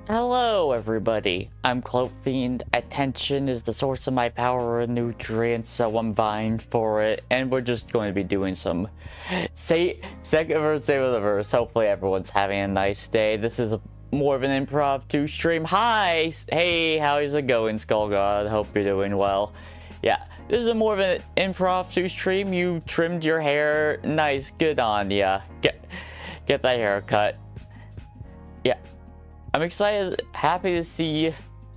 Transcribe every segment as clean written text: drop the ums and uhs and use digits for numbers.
Hello, everybody. I'm Cloak Fiend. Attention is the source of my power and nutrients, so I'm vying for it. And we're just going to be doing some second verse, save of the verse. Hopefully, everyone's having a nice day. This is more of an improv 2 stream. Hi! Hey, how's it going, Skull God? Hope you're doing well. Yeah, this is more of an improv 2 stream. You trimmed your hair. Nice, good on ya. Get that haircut. Yeah. I'm excited, happy to see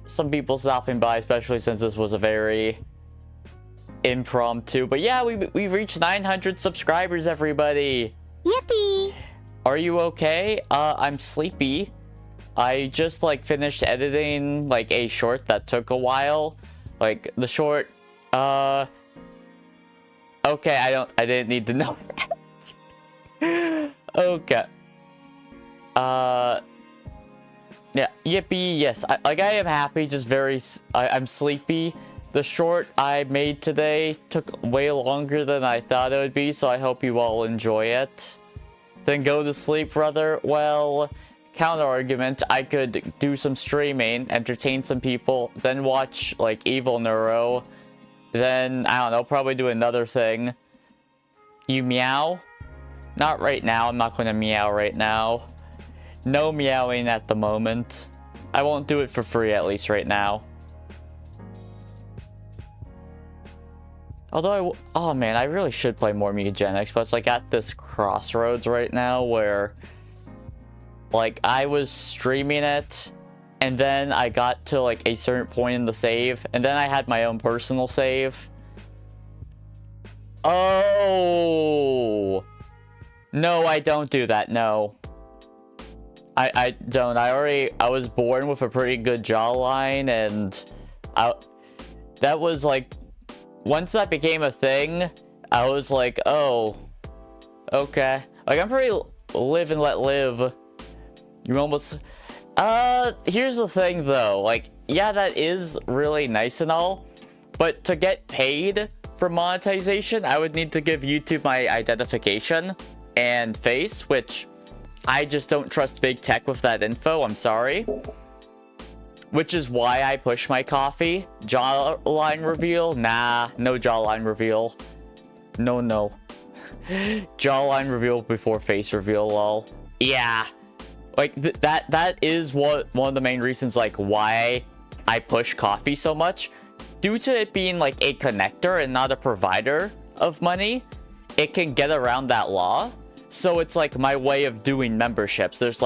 some people stopping by, especially since this was a very impromptu. But yeah, we reached 900 subscribers, everybody. Yippee! Are you okay? I'm sleepy. I just finished editing a short that took a while. The short, okay, I didn't need to know that. Okay. Yeah, yippee, yes. I am happy, just I'm sleepy. The short I made today took way longer than I thought it would be, so I hope you all enjoy it. Then go to sleep, brother. Well, counter argument, I could do some streaming, entertain some people, then watch, Evil NEURO. Then, I don't know, probably do another thing. You meow? Not right now, I'm not going to meow right now. No meowing at the moment. I won't do it for free, at least right now. Although, oh man, I really should play more Mutagenics, but it's at this crossroads right now where, I was streaming it, and then I got to, a certain point in the save, and then I had my own personal save. Oh! No, I don't do that, no. I don't. I was born with a pretty good jawline, and that was once that became a thing, I was oh, okay. I'm pretty live and let live. You almost, here's the thing though, yeah, that is really nice and all, but to get paid for monetization, I would need to give YouTube my identification and face, which I just don't trust big tech with that info, I'm sorry. Which is why I push my coffee. Jawline reveal? Nah, no jawline reveal. No. Jawline reveal before face reveal, lol. Yeah. That is one of the main reasons, why I push coffee so much. Due to it being, a connector and not a provider of money, it can get around that law. So it's my way of doing memberships. There's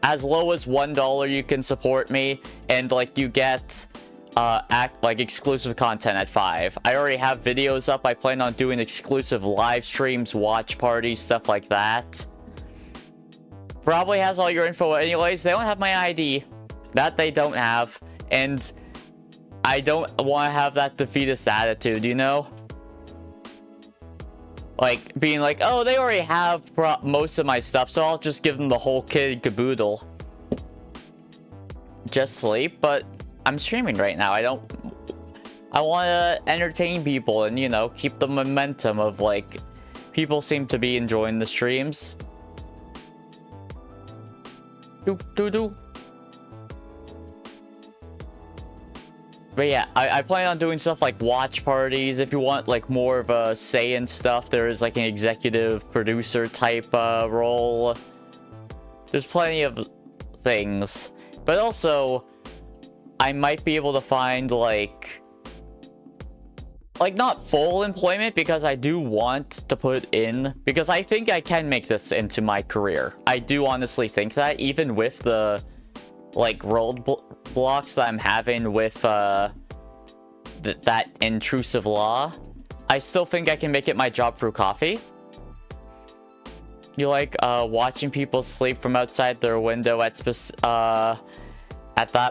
as low as $1 you can support me, and you get exclusive content at $5. I already have videos up. I plan on doing exclusive live streams, watch parties, stuff like that. Probably has all your info anyways. They don't have my ID. That they don't have. And I don't want to have that defeatist attitude, you know? Being oh, they already have most of my stuff, so I'll just give them the whole kit and caboodle. Just sleep, but I'm streaming right now. I want to entertain people and, keep the momentum of, people seem to be enjoying the streams. Do. But yeah, I plan on doing stuff like watch parties. If you want more of a say in stuff, there is an executive producer type role. There's plenty of things. But also, I might be able to find not full employment, because I do want to put in, because I think I can make this into my career. I do honestly think that, even with the roadblocks that I'm having with that intrusive law, I still think I can make it my job through coffee. You watching people sleep from outside their window at that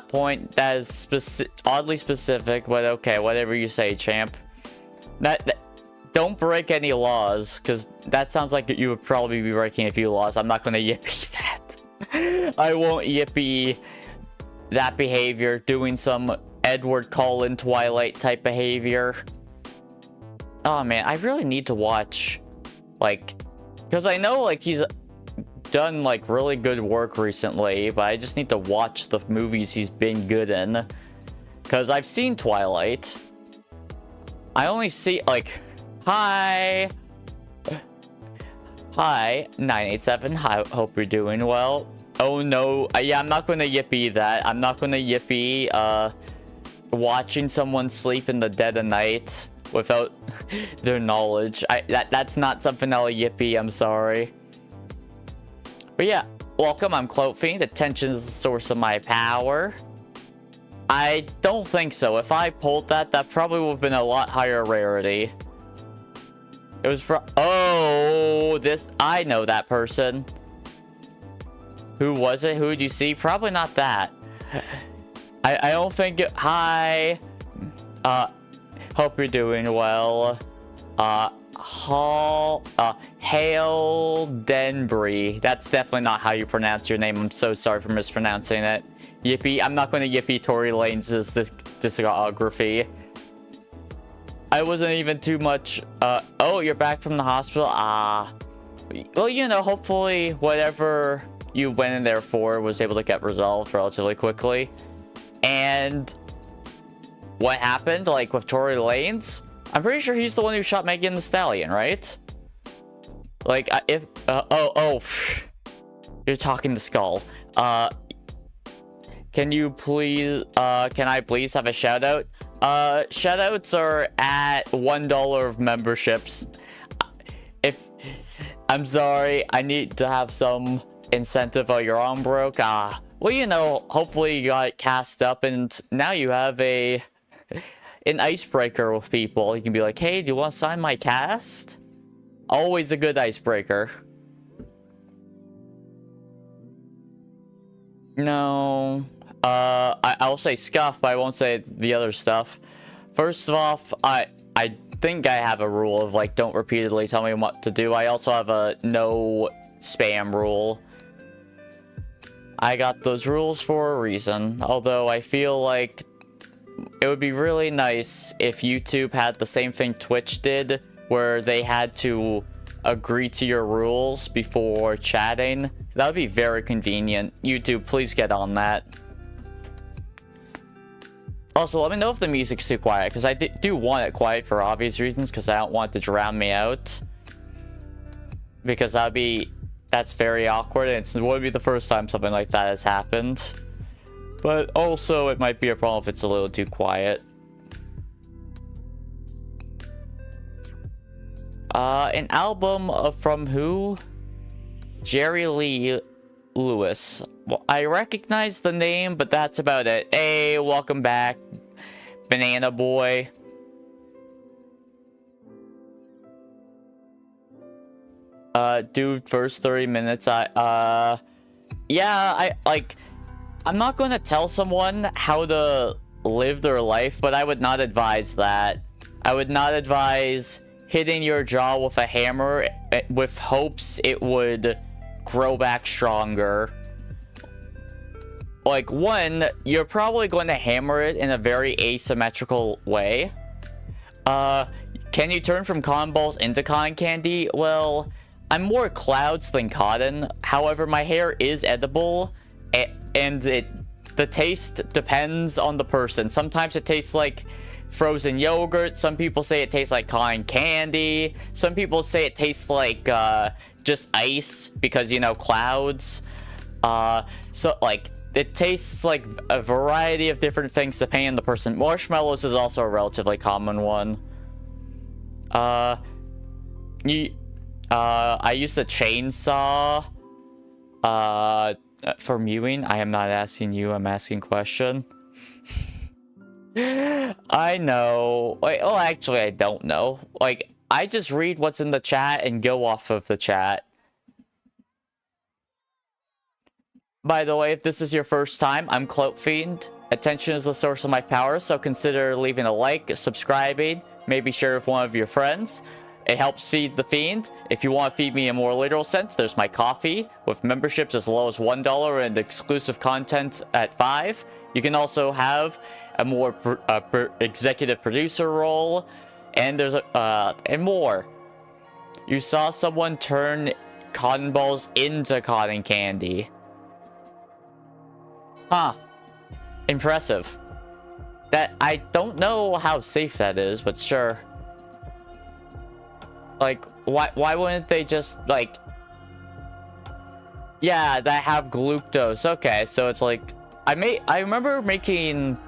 point? That is oddly specific, but okay, whatever you say, champ. Don't break any laws, because that sounds like you would probably be breaking a few laws. I'm not going to yippee that. I won't yippee that behavior, doing some Edward Cullen Twilight type behavior. Oh man, I really need to watch, because I know he's done like really good work recently, but I just need to watch the movies he's been good in. Because I've seen Twilight. I only see like, hi 987, hi, hope you're doing well. Oh no, yeah, I'm not gonna yippee that. I'm not gonna yippee watching someone sleep in the dead of night without their knowledge. That's not something I'll yippee, I'm sorry. But yeah, welcome, I'm Clout Fiend. Attention is the source of my power. I don't think so. If I pulled that, that probably would have been a lot higher rarity. It was oh, I know that person. Who was it? Who did you see? Probably not that. I don't think it, hi. Hope you're doing well. Hail Denbury. That's definitely not how you pronounce your name. I'm so sorry for mispronouncing it. Yippee. I'm not going to yippee Tory Lane's discography. I wasn't even too much. Oh, you're back from the hospital? Well, you know, hopefully whatever you went in there for was able to get resolved relatively quickly. And what happened, like, with Tory Lanez? I'm pretty sure he's the one who shot Megan Thee Stallion, right? Like, you're talking to Skull. Can you please, can I please have a shout out? Shoutouts are at $1 of memberships. I'm sorry, I need to have some incentive while you're on broke. Well, you know, hopefully you got it cast up and now you have an icebreaker with people. You can be like, hey, do you want to sign my cast? Always a good icebreaker. No. I'll say scuff, but I won't say the other stuff. First off, I think I have a rule of, like, don't repeatedly tell me what to do. I also have a no spam rule. I got those rules for a reason. Although I feel like it would be really nice if YouTube had the same thing Twitch did, where they had to agree to your rules before chatting. That would be very convenient. YouTube, please get on that. Also, let me know if the music's too quiet, because I do want it quiet for obvious reasons, because I don't want it to drown me out. Because that's very awkward, and it wouldn't be the first time something like that has happened. But also, it might be a problem if it's a little too quiet. An album from who? Jerry Lee Lewis. Well, I recognize the name, but that's about it. Hey, welcome back, Banana Boy. Dude, first 30 minutes, yeah, I'm not gonna tell someone how to live their life, but I would not advise that. I would not advise hitting your jaw with a hammer with hopes it would grow back stronger. Like, one, you're probably going to hammer it in a very asymmetrical way. Can you turn from cotton balls into cotton candy? Well, I'm more clouds than cotton. However, my hair is edible, and the taste depends on the person. Sometimes it tastes like frozen yogurt. Some people say it tastes like cotton candy. Some people say it tastes like just ice because, you know, clouds. So, like, it tastes like a variety of different things depending on the person. Marshmallows is also a relatively common one. I used a chainsaw for mewing. I am not asking you, I'm asking question. I know. Wait, oh, actually, I don't know. Like, I just read what's in the chat and go off of the chat. By the way, if this is your first time, I'm Clout Fiend. Attention is the source of my power, so consider leaving a like, subscribing, maybe share with one of your friends. It helps feed the Fiend. If you want to feed me in a more literal sense, there's my coffee, with memberships as low as $1 and exclusive content at $5. You can also have a more executive producer role, and there's and more. You saw someone turn cotton balls into cotton candy. Huh. Impressive. That, I don't know how safe that is, but sure. Like, why wouldn't they just, like... Yeah, that have glucose. Okay, so it's like... I remember making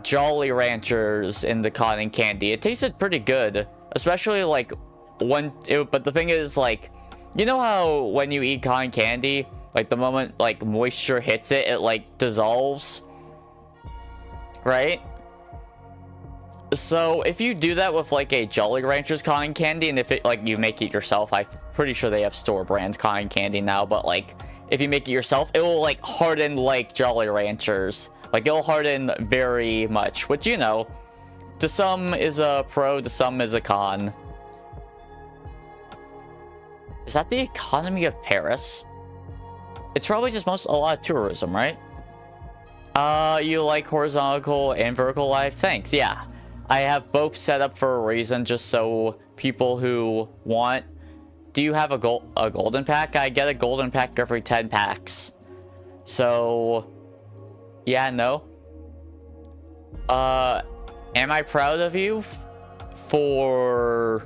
Jolly Ranchers in the cotton candy. It tasted pretty good. Especially, like, but the thing is, like... You know how when you eat cotton candy, like, the moment, like, moisture hits it, it, like, dissolves? Right? So, if you do that with, like, a Jolly Ranchers cotton candy, and if it, like, you make it yourself, I'm pretty sure they have store brand cotton candy now, but, like, if you make it yourself, it will, like, harden like Jolly Ranchers. Like, it'll harden very much, which, you know, to some is a pro, to some is a con. Is that the economy of Paris? It's probably just a lot of tourism, right? You like horizontal and vertical life? Thanks, yeah. I have both set up for a reason, just so people who want... Do you have a golden pack? I get a golden pack every 10 packs. So... Yeah, no. Am I proud of you? For...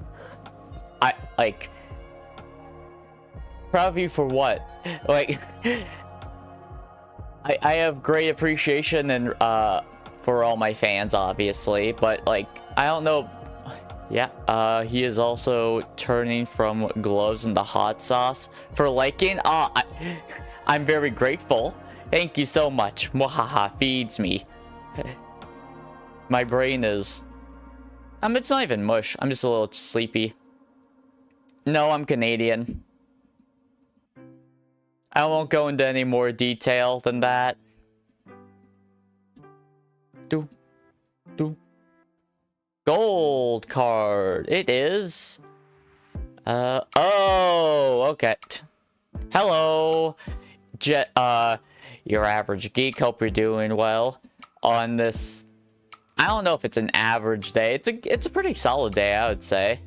Proud of you for what? Like... I have great appreciation and, for all my fans, obviously, but, like, I don't know. Yeah, he is also turning from gloves into hot sauce for liking. I'm very grateful. Thank you so much. Mwahaha feeds me. My brain is... it's not even mush. I'm just a little sleepy. No, I'm Canadian. I won't go into any more detail than that. Gold card. It is. Oh, okay. Hello. Your average geek. Hope you're doing well on this. I don't know if it's an average day. It's a pretty solid day, I would say.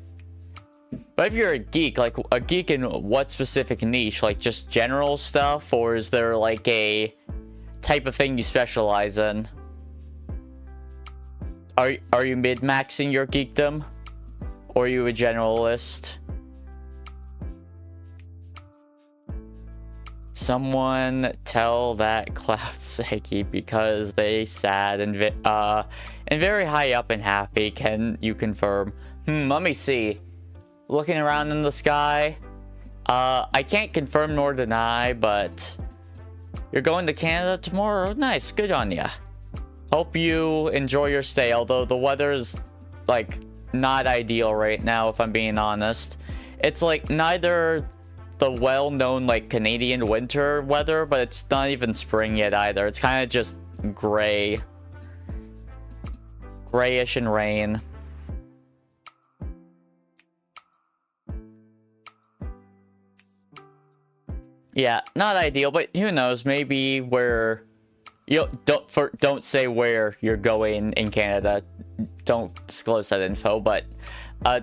But if you're a geek, like a geek in what specific niche? Like just general stuff, or is there like a type of thing you specialize in? Are you mid-maxing your geekdom? Or are you a generalist? Someone tell that Cloud Seki because they sad and very high up and happy. Can you confirm? Let me see. Looking around in the sky. I can't confirm nor deny, but you're going to Canada tomorrow? Nice, good on ya. Hope you enjoy your stay, although the weather is, like, not ideal right now, if I'm being honest. It's, like, neither the well-known, like, Canadian winter weather, but it's not even spring yet either. It's kind of just gray. Grayish and rain. Yeah, not ideal, but who knows, maybe where... don't say where you're going in Canada. Don't disclose that info, but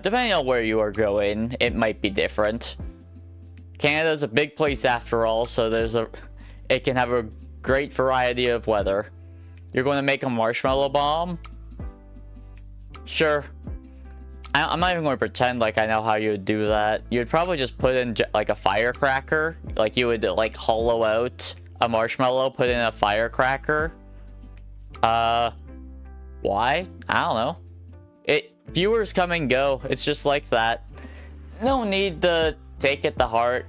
depending on where you are going, it might be different. Canada's a big place after all, so it can have a great variety of weather. You're going to make a marshmallow bomb? Sure. I'm not even going to pretend like I know how you would do that. You'd probably just put in like a firecracker. Like you would like hollow out a marshmallow, put in a firecracker. Why? I don't know. Viewers come and go. It's just like that. No need to take it to heart.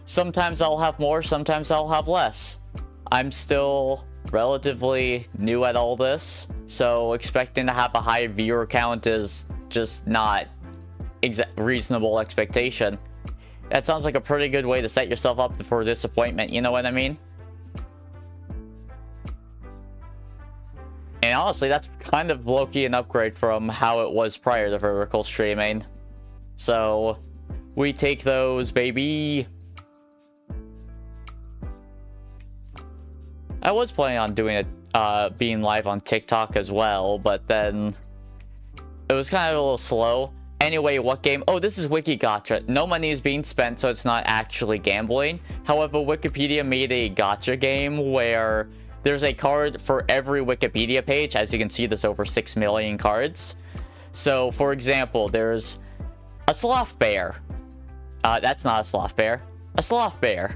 Sometimes I'll have more, sometimes I'll have less. I'm still relatively new at all this, so expecting to have a high viewer count is just not reasonable expectation. That sounds like a pretty good way to set yourself up for disappointment, you know what I mean? And honestly, that's kind of low-key an upgrade from how it was prior to vertical streaming. So, we take those, baby! I was planning on doing it, being live on TikTok as well, but then it was kind of a little slow. Anyway, what game? Oh, this is WIKI GACHA. No money is being spent, so it's not actually gambling. However, Wikipedia made a GACHA game where there's a card for every Wikipedia page. As you can see, there's over 6 million cards. So, for example, there's a sloth bear. That's not a sloth bear. A sloth bear.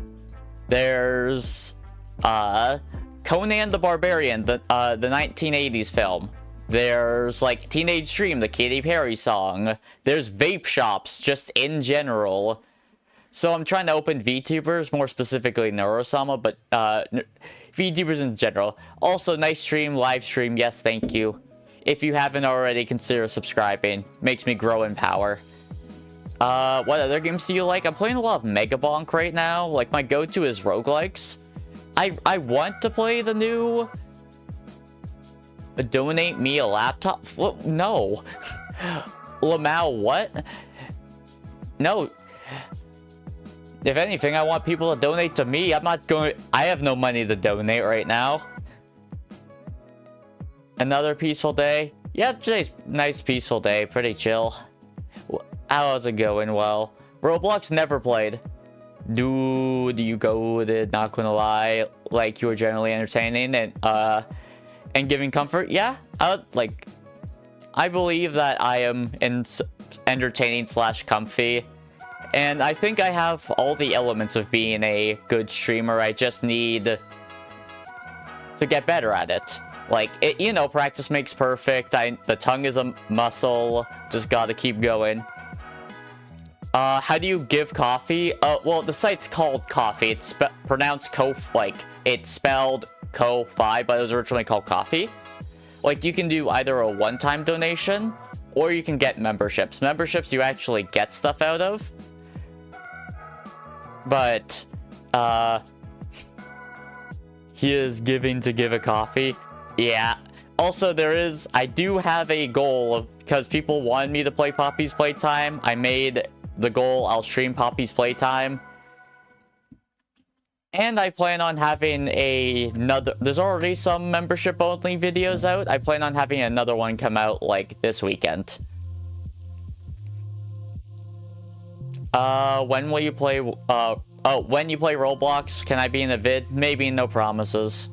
There's Conan the Barbarian, the 1980s film. There's like Teenage Dream, the Katy Perry song. There's vape shops just in general. So I'm trying to open VTubers, more specifically Neurosama, but VTubers in general. Also, nice stream, live stream, yes, thank you. If you haven't already, consider subscribing. Makes me grow in power. What other games do you like? I'm playing a lot of Mega Bonk right now. Like, my go-to is roguelikes. I want to play the new... Donate me a laptop? What? No. Lamau, what? No. If anything, I want people to donate to me. I'm not going... I have no money to donate right now. Another peaceful day? Yeah, today's nice peaceful day. Pretty chill. How's it going? Well, Roblox never played. Do you go to, not gonna lie, like you were generally entertaining and giving comfort? Yeah, I believe that I am entertaining / comfy, and I think I have all the elements of being a good streamer. I just need to get better at it. Like, you know, practice makes perfect. The tongue is a muscle. Just gotta keep going. How do you give coffee? Well, the site's called Coffee. It's pronounced it's spelled Ko-Fi, but it was originally called Coffee. Like, you can do either a one-time donation, or you can get memberships. Memberships you actually get stuff out of. But, he is giving to give a coffee. Yeah. Also, I do have a goal because people wanted me to play Poppy's Playtime. I made the goal, I'll stream Poppy's Playtime. And I plan on having there's already some membership only videos out. I plan on having another one come out like this weekend. When will you play, when you play Roblox, can I be in a vid? Maybe, no promises.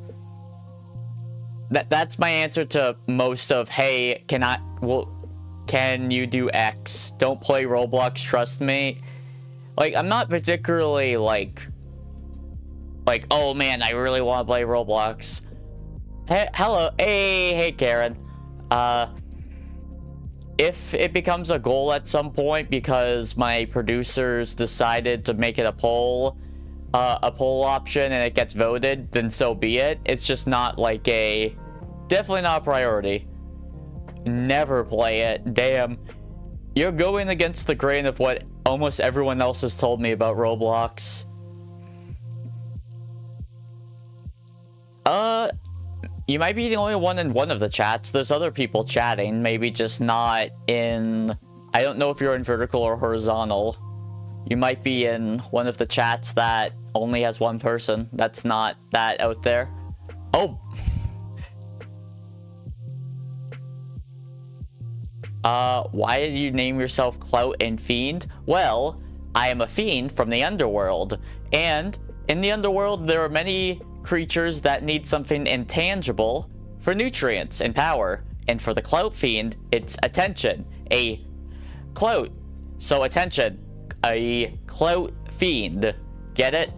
That's my answer to most of, hey, can you do X? Don't play Roblox, trust me. Like, I'm not particularly, like, oh man, I really want to play Roblox. Hey, hello, hey, Karen. If it becomes a goal at some point because my producers decided to make it a poll option and it gets voted, then so be it. It's just not like definitely not a priority. Never play it. Damn. You're going against the grain of what almost everyone else has told me about Roblox. You might be the only one in one of the chats. There's other people chatting, maybe just not in... I don't know if you're in vertical or horizontal. You might be in one of the chats that only has one person. That's not that out there. Oh! Why did you name yourself Clout and Fiend? Well, I am a fiend from the underworld, and in the underworld there are many creatures that need something intangible for nutrients and power, and for the Clout Fiend, it's attention. A clout, so attention. A Clout Fiend. Get it?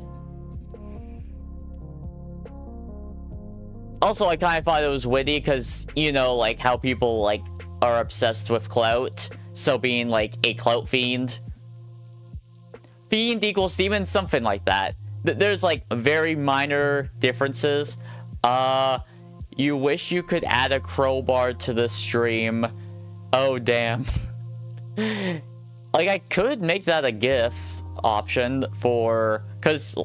Also, I kind of thought it was witty because, you know, like how people like are obsessed with clout, so being like a Clout Fiend. Fiend equals demon, something like that. There's like very minor differences. You wish you could add a crowbar to the stream. Oh damn. Like, I could make that a GIF option because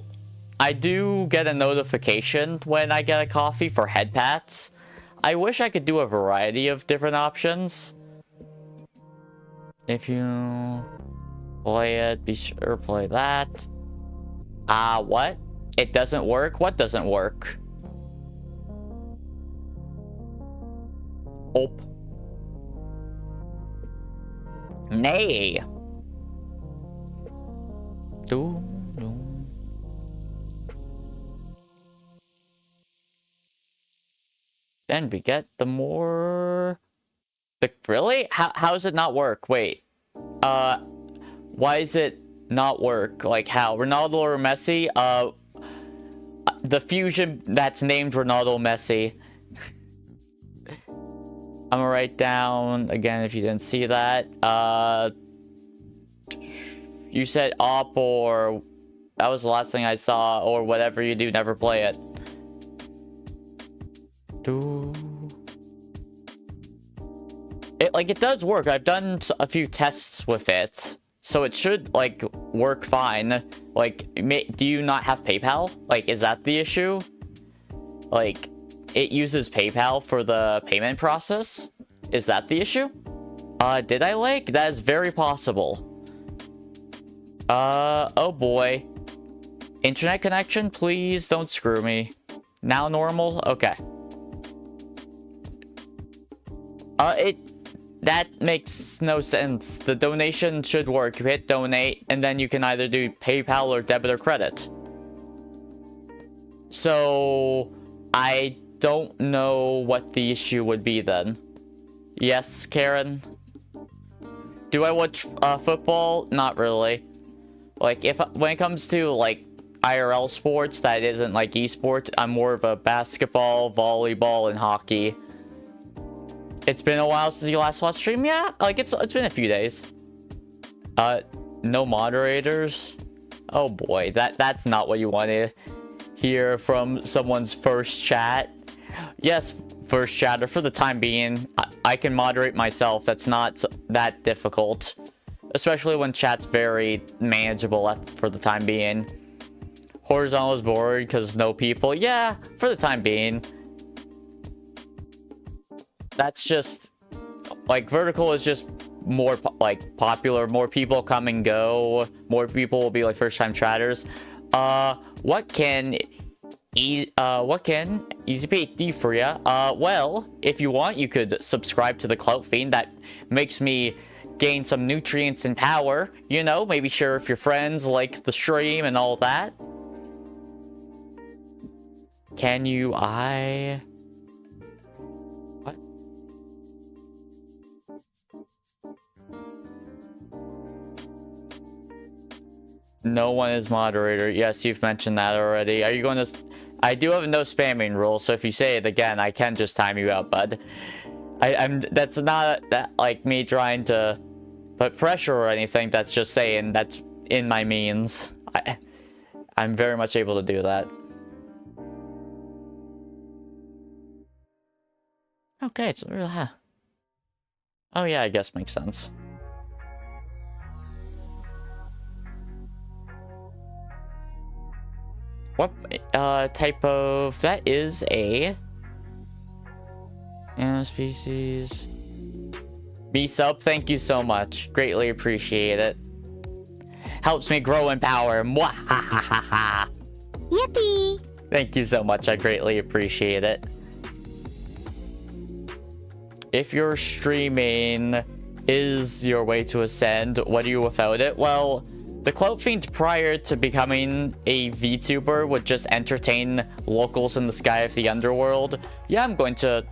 I do get a notification when I get a coffee for head pats. I wish I could do a variety of different options. If you play it, be sure to play that. What? It doesn't work? What doesn't work? Oh. Nay. Then we get the more... Really? How does it not work? Wait. Why is it not work? Like how? Ronaldo or Messi? The fusion that's named Ronaldo Messi. I'm gonna write down again if you didn't see that. You said op or that was the last thing I saw, or whatever you do, never play it. It does work. I've done a few tests with it, so it should like work fine. Like, do you not have PayPal? Like, is that the issue? Like, it uses PayPal for the payment process? Is that the issue? Did I like? That is very possible. Oh boy. Internet connection, please don't screw me. Now normal? Okay. That makes no sense. The donation should work. You hit donate, and then you can either do PayPal or debit or credit. So, I don't know what the issue would be then. Yes, Karen? Do I watch football? Not really. Like, when it comes to, like, IRL sports that isn't, like, esports, I'm more of a basketball, volleyball, and hockey. It's been a while since you last watched stream? Yeah, like, it's been a few days. No moderators? Oh boy, that's not what you want to hear from someone's first chat. Yes, first chatter, for the time being. I can moderate myself. That's not that difficult. Especially when chat's very manageable for the time being. Horizontal is bored because no people. Yeah, for the time being. That's just... Like, vertical is just more, like, popular. More people come and go. More people will be, like, first-time chatters. What can Easy Pay do for you? Well, if you want, you could subscribe to the Clout Fiend. That makes me gain some nutrients and power. You know, maybe share with your friends, like the stream and all that. Can you, What? No one is moderator. Yes, you've mentioned that already. Are you going to... I do have a no spamming rule, so if you say it again, I can just time you out, bud. That's not that like me trying to put pressure or anything. That's just saying that's in my means. I'm very much able to do that. Okay, it's real. Oh yeah, I guess makes sense. What type of... That is a... species... B-sub, thank you so much. Greatly appreciate it. Helps me grow in power. Mwahahaha. Yippee! Thank you so much, I greatly appreciate it. If your streaming is your way to ascend, what are you without it? Well... The Clout Fiend, prior to becoming a VTuber, would just entertain locals in the sky of the underworld. Yeah, I'm going to,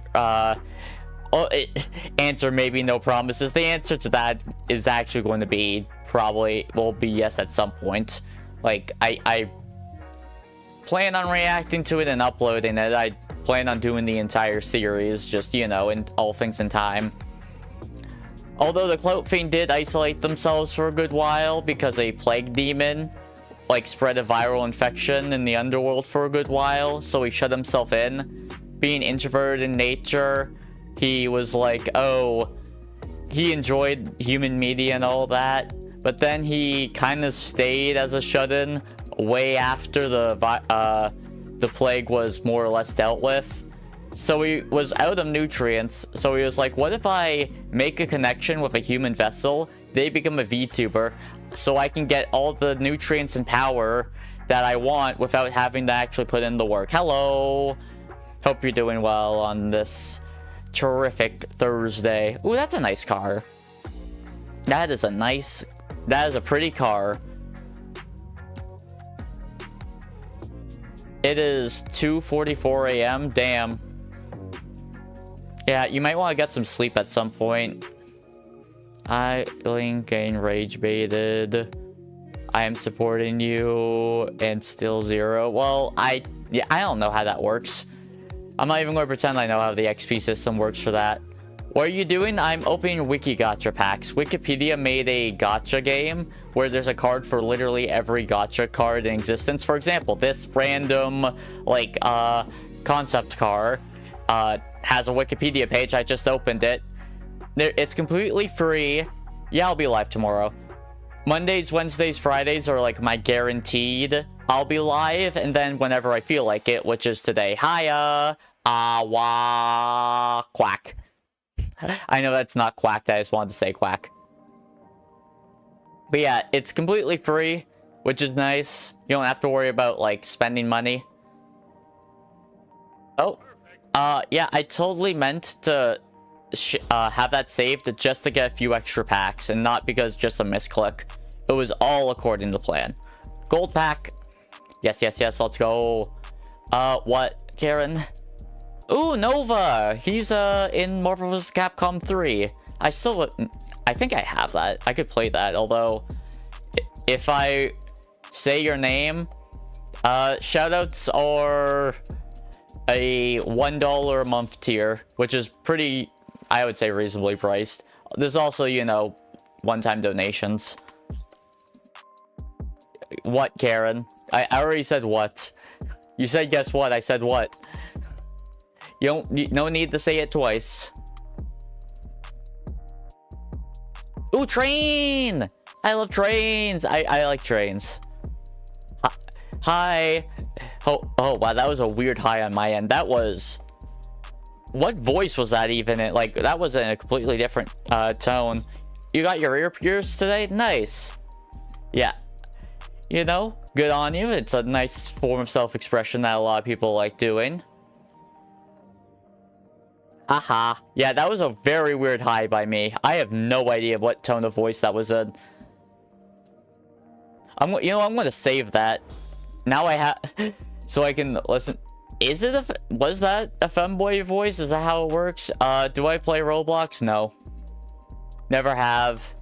answer maybe no promises. The answer to that is actually going to be will be yes at some point. Like, I plan on reacting to it and uploading it. I plan on doing the entire series, just, you know, in all things in time. Although the Clout Fiend did isolate themselves for a good while because a plague demon, like, spread a viral infection in the underworld for a good while, so he shut himself in. Being introverted in nature, he was like, oh, he enjoyed human media and all that, but then he kind of stayed as a shut-in way after the plague was more or less dealt with. So he was out of nutrients, so he was like, what if I make a connection with a human vessel, they become a VTuber, so I can get all the nutrients and power that I want without having to actually put in the work. Hello! Hope you're doing well on this terrific Thursday. Ooh, that's a nice car. That is a nice... That is a pretty car. It is 2:44 a.m. Damn. Yeah, you might want to get some sleep at some point. I link and rage baited. I am supporting you and still 0. Well, I don't know how that works. I'm not even going to pretend I know how the XP system works for that. What are you doing? I'm opening WIKI gacha packs. Wikipedia made a gacha game where there's a card for literally every gacha card in existence. For example, this random, like, concept car has a Wikipedia page. I just opened it. It's completely free. Yeah, I'll be live tomorrow. Mondays, Wednesdays, Fridays are like my guaranteed I'll be live, and then whenever I feel like it, which is today. Hiya, quack. I know that's not quacked, I just wanted to say quack. But yeah, it's completely free, which is nice. You don't have to worry about, like, spending money. Oh, yeah, I totally meant to have that saved just to get a few extra packs, and not because just a misclick. It was all according to plan. Gold pack. Yes, yes, yes, let's go. What, Karen? Ooh, Nova! He's, in Marvel vs. Capcom 3. I think I have that. I could play that, although... If I say your name, shoutouts are a $1 a month tier, which is pretty, I would say, reasonably priced. There's also, you know, one-time donations. What, Karen? I already said what. You said guess what? I said what? No need to say it twice. Ooh, train! I love trains! I like trains. Hi. Oh, wow, that was a weird hi on my end. That was... What voice was that even in? Like, that was in a completely different tone. You got your ear pierced today? Nice. Yeah. You know, good on you. It's a nice form of self-expression that a lot of people like doing. Haha. Yeah, that was a very weird hi by me. I have no idea what tone of voice that was in. I'm gonna save that. Now I have... So I can listen... Was that a femboy voice? Is that how it works? Do I play Roblox? No. Never have.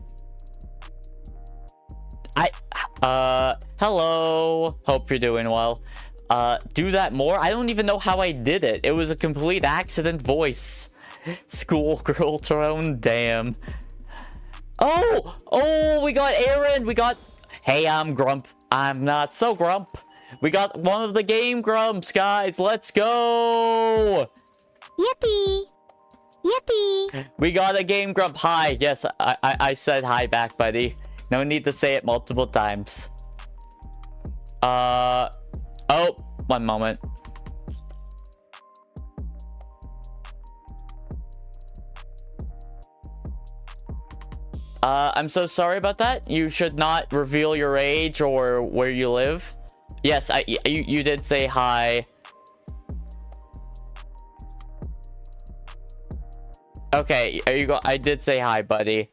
Hello. Hope you're doing well. Do that more? I don't even know how I did it. It was a complete accident voice. Schoolgirl tone, damn. Oh, we got Aaron. We got... Hey, I'm Grump. I'm not so Grump. We got one of the game grumps, guys. Let's go. Yippee. Yippee. We got a game grump. Hi. Yes, I said hi back, buddy. No need to say it multiple times. Oh, one moment. I'm so sorry about that. You should not reveal your age or where you live. Yes, you did say hi. Okay, I did say hi, buddy.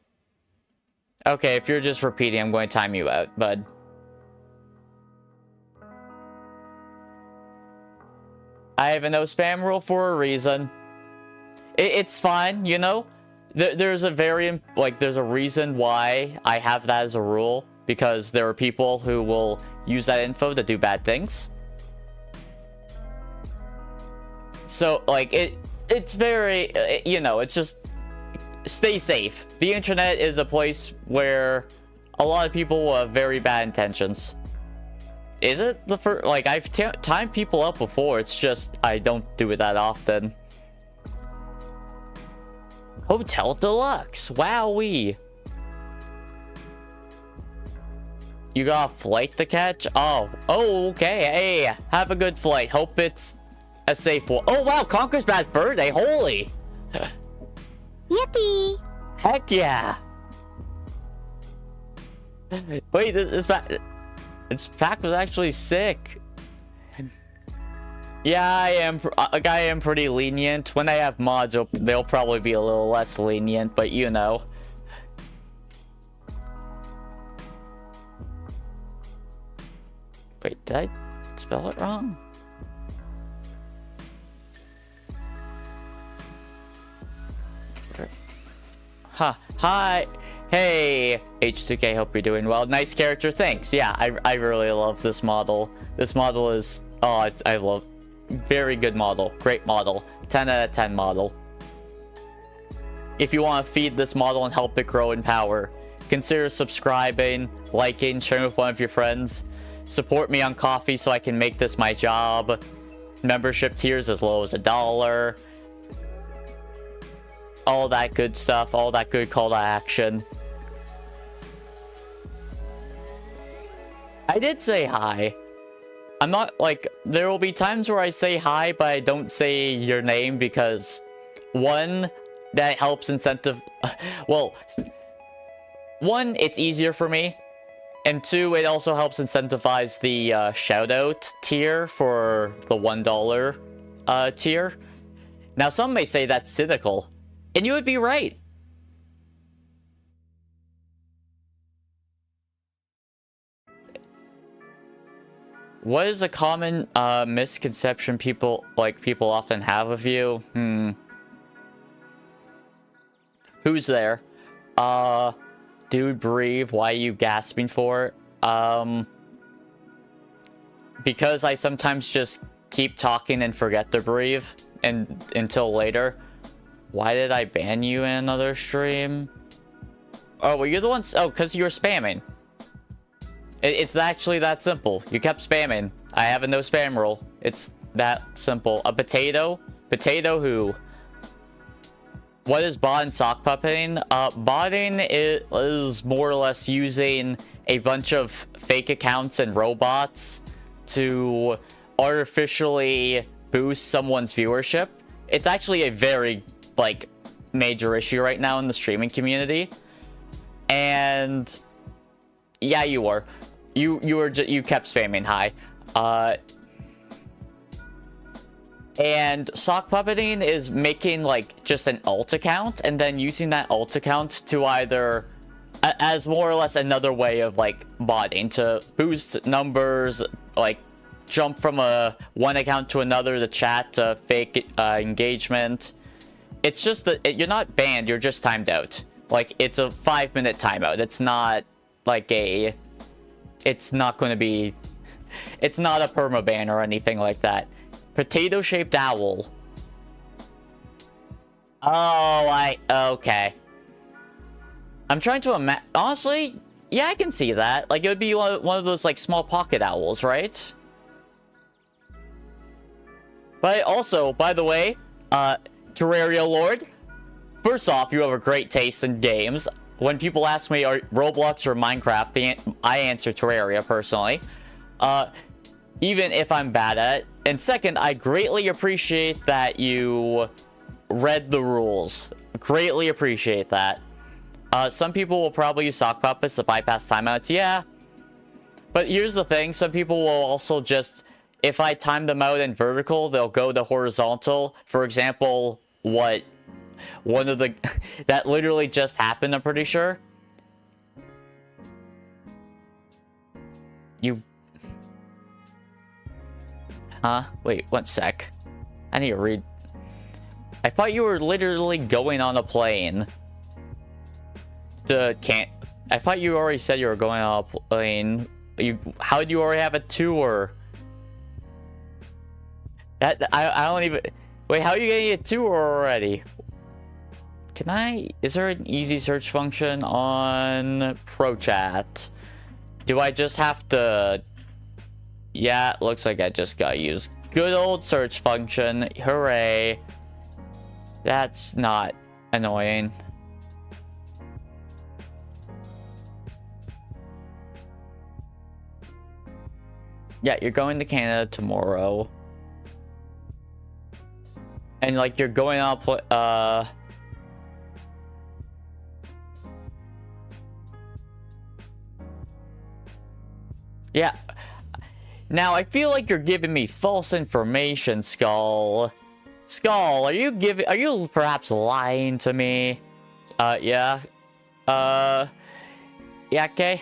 Okay, if you're just repeating, I'm going to time you out, bud. I have a no spam rule for a reason. It's fine, you know? There's a reason why I have that as a rule. Because there are people who will use that info to do bad things. So, like, it's very, you know, it's just... Stay safe. The internet is a place where a lot of people will have very bad intentions. Is it the first... Like, I've timed people up before. It's just, I don't do it that often. Hotel Deluxe. Wowee. You got a flight to catch? Oh, okay. Hey, have a good flight. Hope it's a safe one. Oh, wow. Conker's Bad's birthday. Holy. Yippee. Heck yeah. Wait, this pack was actually sick. Yeah, I am pretty lenient. When I have mods, they'll probably be a little less lenient, but you know. Did I spell it wrong? Huh. Hi. Hey, H2K, hope you're doing well. Nice character, thanks. Yeah, I really love this model. This model is... Oh, I love... Very good model. Great model. 10 out of 10 model. If you want to feed this model and help it grow in power, consider subscribing, liking, sharing with one of your friends. Support me on Coffee so I can make this my job. Membership tiers as low as $1. All that good stuff. All that good call to action. I did say hi. I'm not, like, there will be times where I say hi, but I don't say your name because, one, that helps incentive... Well, one, it's easier for me. And two, it also helps incentivize the shoutout tier for the $1 tier. Now, some may say that's cynical. And you would be right. What is a common misconception people often have of you? Who's there? Dude, breathe. Why are you gasping for? Because I sometimes just keep talking and forget to breathe until later. Why did I ban you in another stream? Oh, well, you're the ones... Oh, because you were spamming. It's actually that simple. You kept spamming. I have a no spam rule. It's that simple. A potato? Potato who? What is bot and sock puppeting? Botting is more or less using a bunch of fake accounts and robots to artificially boost someone's viewership. It's actually a very, like, major issue right now in the streaming community. And yeah, you were. You kept spamming hi. And sock puppeting is making, like, just an alt account and then using that alt account to either as more or less another way of, like, botting to boost numbers, like jump from one account to another, the chat to fake engagement. It's just that you're not banned, you're just timed out. Like, it's a 5-minute timeout. It's not like it's not going to be... It's not a permaban or anything like that. Potato-shaped owl. Oh, okay. I'm trying to imagine... Honestly, yeah, I can see that. Like, it would be one of those, like, small pocket owls, right? But also, by the way, Terraria Lord, first off, you have a great taste in games. When people ask me, are Roblox or Minecraft, I answer Terraria, personally. Even if I'm bad at it. And second, I greatly appreciate that you read the rules. Greatly appreciate that. Some people will probably use sock puppets to bypass timeouts, yeah. But here's the thing, some people will also just, if I time them out in vertical, they'll go to horizontal. For example, one of the... that literally just happened, I'm pretty sure. You... Huh? Wait, 1 sec. I need to read... I thought you were literally going on a plane. I thought you already said you were going on a plane. How did you already have a tour? I don't even... Wait, how are you getting a tour already? Is there an easy search function on ProChat? Do I just have to... Yeah, it looks like I just got used. Good old search function. Hooray. That's not annoying. Yeah, you're going to Canada tomorrow. And, like, you're going up, yeah. Now, I feel like you're giving me false information, Skull. Skull, are you perhaps lying to me? Yeah. Yeah, okay.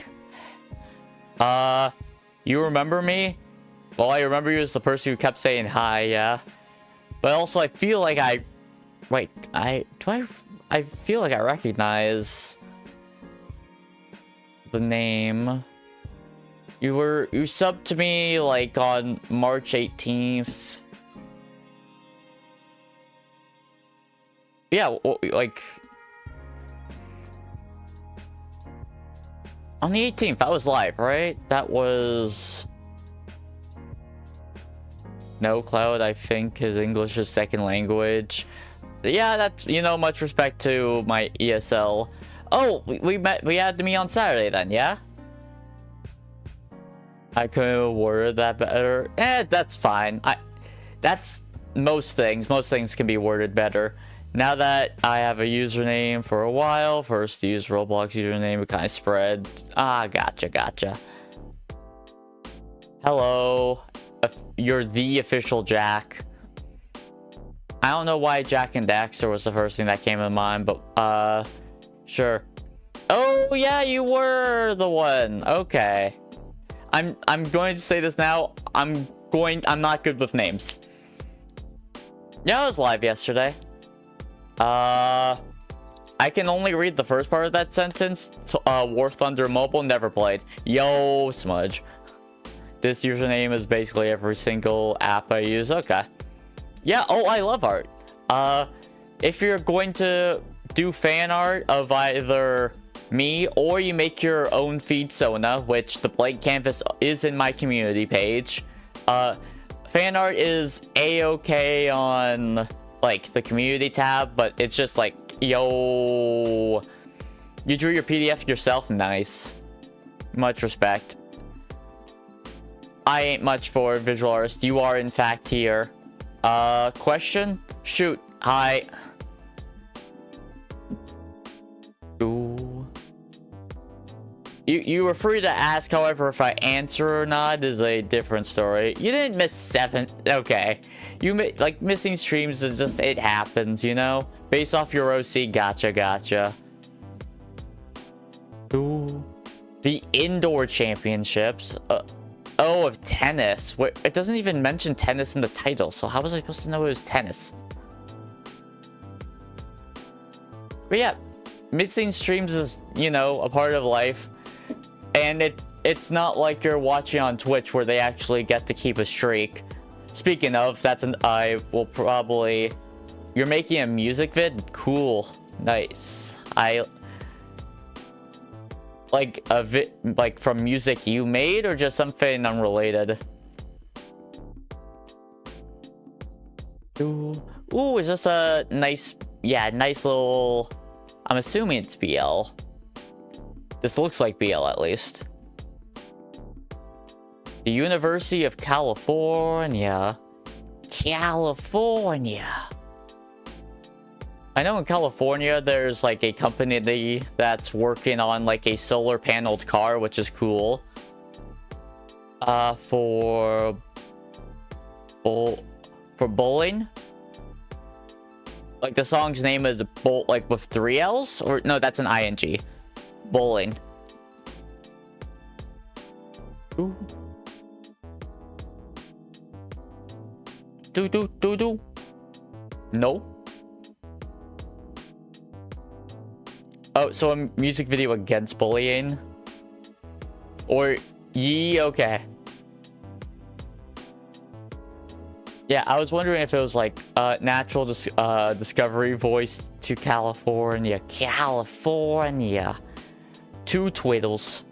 You remember me? Well, I remember you as the person who kept saying hi, yeah. But also, I feel like I... Wait, I feel like I recognize... the name. You subbed to me, like, on March 18th. Yeah, like... On the 18th, that was live, right? That was... No Cloud, I think his English is second language. Yeah, that's, you know, much respect to my ESL. Oh, we had to meet on Saturday then, yeah? I could have worded that better. That's fine. That's most things. Most things can be worded better. Now that I have a username for a while, first use Roblox username, it kind of spread. Ah, gotcha. Hello. You're the official Jack. I don't know why Jack and Daxter was the first thing that came to mind, but, sure. Oh, yeah, you were the one. Okay. I'm going to say this now. I'm not good with names. Yeah, I was live yesterday. I can only read the first part of that sentence. War Thunder Mobile, never played. Yo, Smudge. This username is basically every single app I use. Okay. Yeah, oh, I love art. If you're going to do fan art of either me or you make your own feed Sona, which the blank canvas is in my community page, fan art is a-okay on, like, the community tab, but it's just like, yo, you drew your PDF yourself? Nice. Much respect. I ain't much for visual artists. You are, in fact, here. Question? Shoot. Hi. Ooh. You were free to ask, however, if I answer or not is a different story. You didn't miss 7. Okay. Like, missing streams is just, it happens, you know? Based off your OC, gotcha. Ooh. The indoor championships. Oh, of tennis. Wait, it doesn't even mention tennis in the title, so how was I supposed to know it was tennis? But yeah, missing streams is, you know, a part of life. And it's not like you're watching on Twitch where they actually get to keep a streak. Speaking of, I will probably... You're making a music vid? Cool. Nice. Like from music you made or just something unrelated? Ooh, is this a nice little... I'm assuming it's BL. This looks like BL at least. The University of California. I know in California, there's like a company that's working on like a solar paneled car, which is cool. For bowling. Like the song's name is like with 3 L's, or no, that's an ing. Bowling. Ooh. Do. No. Oh, so a music video against bullying? Or, okay. Yeah, I was wondering if it was like, natural discovery voice to California. California. 2 twiddles.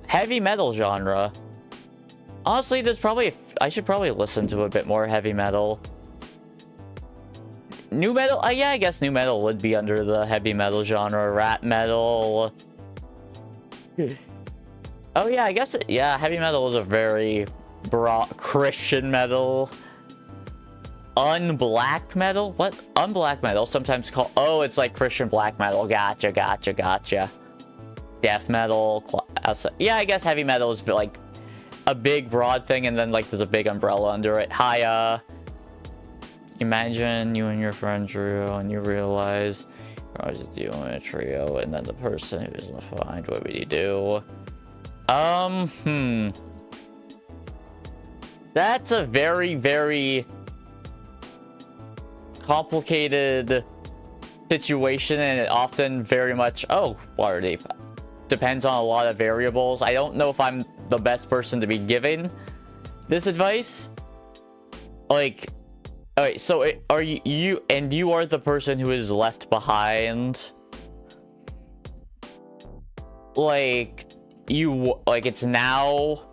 Heavy metal genre. Honestly, I should probably listen to a bit more heavy metal. New metal? Yeah, I guess new metal would be under the heavy metal genre. Rap metal. Oh yeah, I guess heavy metal is a very broad... Christian metal. Unblack metal? What? Unblack metal, sometimes called... Oh, it's like Christian black metal. Gotcha. Death metal. Yeah, I guess heavy metal is like a big broad thing, and then like there's a big umbrella under it. Hi, imagine you and your friend Drew, and you realize you're always dealing with a trio, and then the person who isn't defined, what would you do? That's a very, very complicated situation, and it often very much... Oh, Waterdeep. Depends on a lot of variables. I don't know if I'm the best person to be giving this advice. Like... Alright, so are you... And you are the person who is left behind. Like... You... Like, it's now...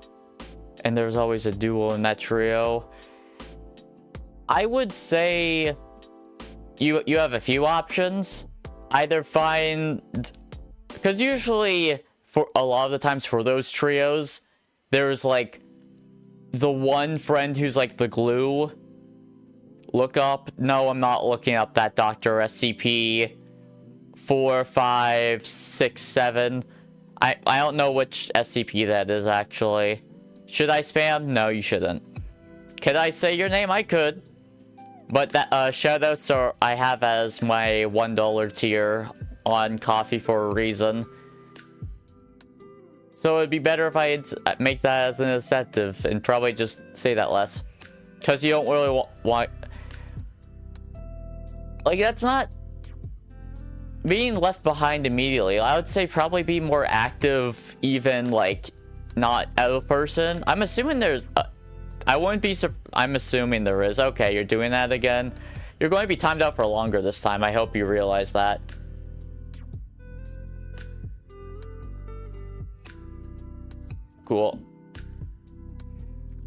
And there's always a duo in that trio. I would say... You have a few options. Either find... Because usually, for a lot of the times for those trios, there's like the one friend who's like the glue. Look up. No, I'm not looking up that Dr. SCP 4, 5, 6, 7. I don't know which SCP that is actually. Should I spam? No, you shouldn't. Could I say your name? I could. But that shoutouts are I have as my $1 tier on coffee for a reason. So it'd be better if I make that as an incentive and probably just say that less. Because you don't really want... Like, that's not... Being left behind immediately. I would say probably be more active, even, like, not out of person. I'm assuming there's... I wouldn't be... I'm assuming there is. Okay, you're doing that again. You're going to be timed out for longer this time. I hope you realize that. Cool.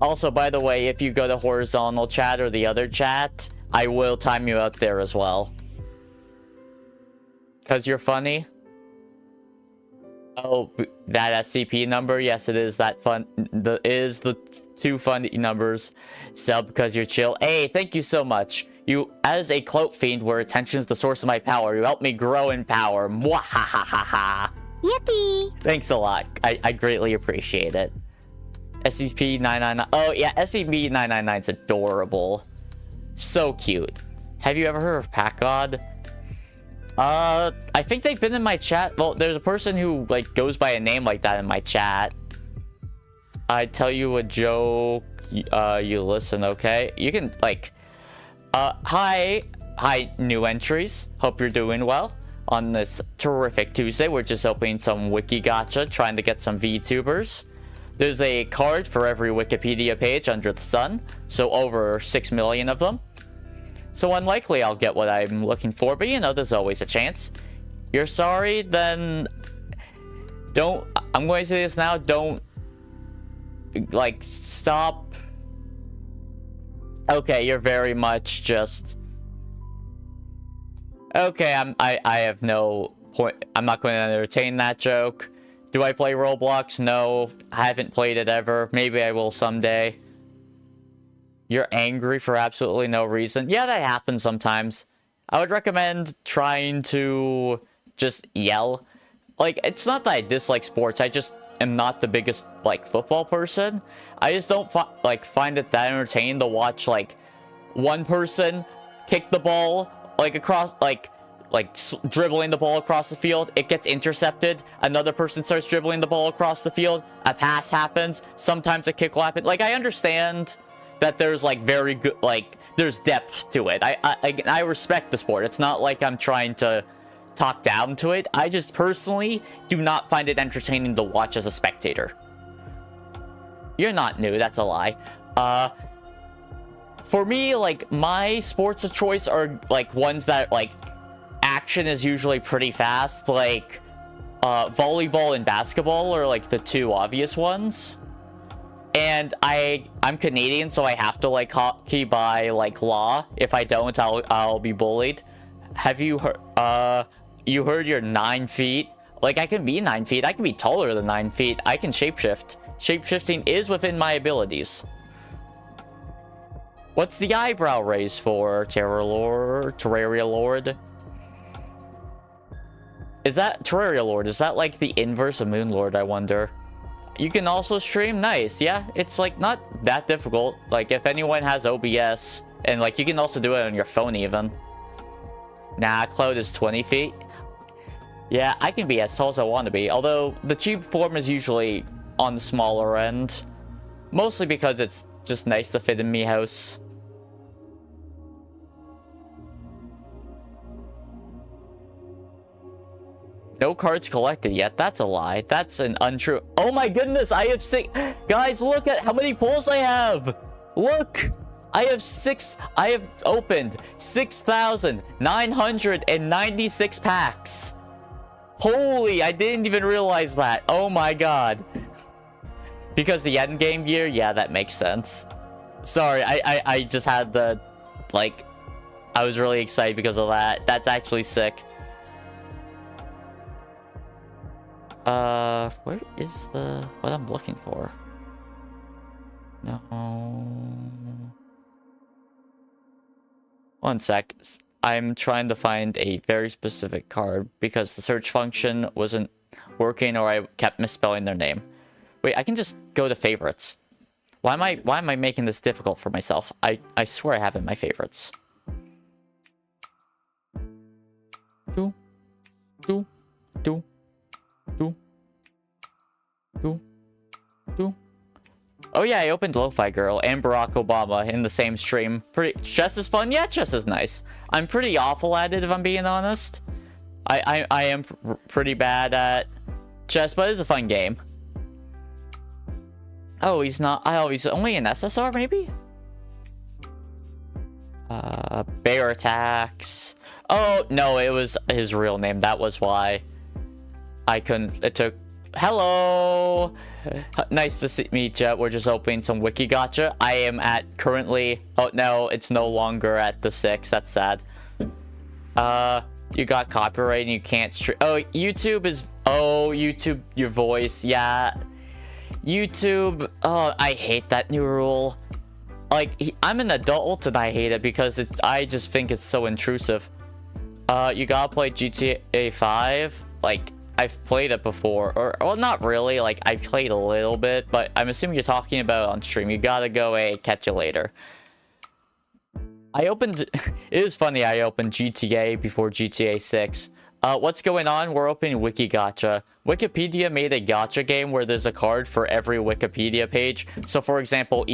Also, by the way, if you go to horizontal chat or the other chat, I will time you out there as well. Because you're funny. Oh, that SCP number? Yes, it is that fun. Is the two funny numbers. Sub because you're chill. Hey, thank you so much. You, as a clout fiend where attention is the source of my power, you helped me grow in power. Mwahahaha. Yippee! Thanks a lot. I greatly appreciate it. SCP-999. Oh, yeah, SCP-999 is adorable. So cute. Have you ever heard of PackGod? I think they've been in my chat. Well, there's a person who, like, goes by a name like that in my chat. I tell you a joke, you listen, okay? You can, like... Hi, new entries. Hope you're doing well. On this terrific Tuesday, we're just opening some WIKI GACHA, trying to get some VTubers. There's a card for every Wikipedia page under the sun, so over 6 million of them. So unlikely I'll get what I'm looking for, but you know, there's always a chance. You're sorry, then... Don't... I'm going to say this now, don't... Like, stop... Okay, you're very much just... Okay, I have no point. I'm not going to entertain that joke. Do I play Roblox? No, I haven't played it ever. Maybe I will someday. You're angry for absolutely no reason. Yeah, that happens sometimes. I would recommend trying to just yell. Like, it's not that I dislike sports. I just am not the biggest, like, football person. I just don't, find it that entertaining to watch, like, one person kick the ball, like, across, dribbling the ball across the field. It gets intercepted. Another person starts dribbling the ball across the field. A pass happens. Sometimes a kick will happen. Like, I understand that there's, like, very good, like, there's depth to it. I respect the sport. It's not like I'm trying to talk down to it. I just personally do not find it entertaining to watch as a spectator. You're not new. That's a lie. For me, like, my sports of choice are, like, ones that, like, action is usually pretty fast. Like, volleyball and basketball are, like, the two obvious ones. And I'm Canadian, so I have to, like, hockey by, like, law. If I don't, I'll be bullied. Have you heard, you heard you're 9 feet? Like, I can be 9 feet. I can be taller than 9 feet. I can shapeshift. Shapeshifting is within my abilities. What's the eyebrow raise for, Terraria Lord? Is that Terraria Lord? Is that like the inverse of Moon Lord, I wonder? You can also stream? Nice. Yeah, it's like not that difficult. Like, if anyone has OBS, and like you can also do it on your phone even. Nah, Cloud is 20 feet. Yeah, I can be as tall as I want to be. Although the cheap form is usually on the smaller end. Mostly because it's just nice to fit in me house. No cards collected yet. That's a lie. That's an untrue. Oh my goodness, I have 6. Guys, look at how many pulls I have. Look, I have opened 6,996 packs. Holy, I didn't even realize that. Oh my god. Because the end game year, yeah, that makes sense. Sorry, I just had the, like, I was really excited because of that. That's actually sick. Where is what I'm looking for? No. One sec. I'm trying to find a very specific card because the search function wasn't working or I kept misspelling their name. Wait, I can just go to favorites. Why am I making this difficult for myself? I swear I have it in my favorites. Do. Oh yeah, I opened Lo-Fi Girl and Barack Obama in the same stream. Chess is fun? Yeah, chess is nice. I'm pretty awful at it, if I'm being honest. I am pretty bad at chess, but it's a fun game. Oh, he's not. He's only an SSR, maybe? Bear attacks. Oh, no, it was his real name. That was why I couldn't. It took. Hello! Nice to meet you. We're just opening some WIKI GACHA. I am at currently... Oh, no, it's no longer at the 6. That's sad. You got copyright and you can't stream... Oh, YouTube is... Oh, YouTube, your voice. Yeah. YouTube... Oh, I hate that new rule. Like, I'm an adult and I hate it because I just think it's so intrusive. You gotta play GTA 5. Like... I've played it before, or well, not really. Like I've played a little bit, but I'm assuming you're talking about on stream. You gotta go, hey, catch you later. I opened. It is funny. I opened GTA before GTA 6. What's going on? We're opening WIKI GACHA. Wikipedia made a gacha game where there's a card for every Wikipedia page. So, for example,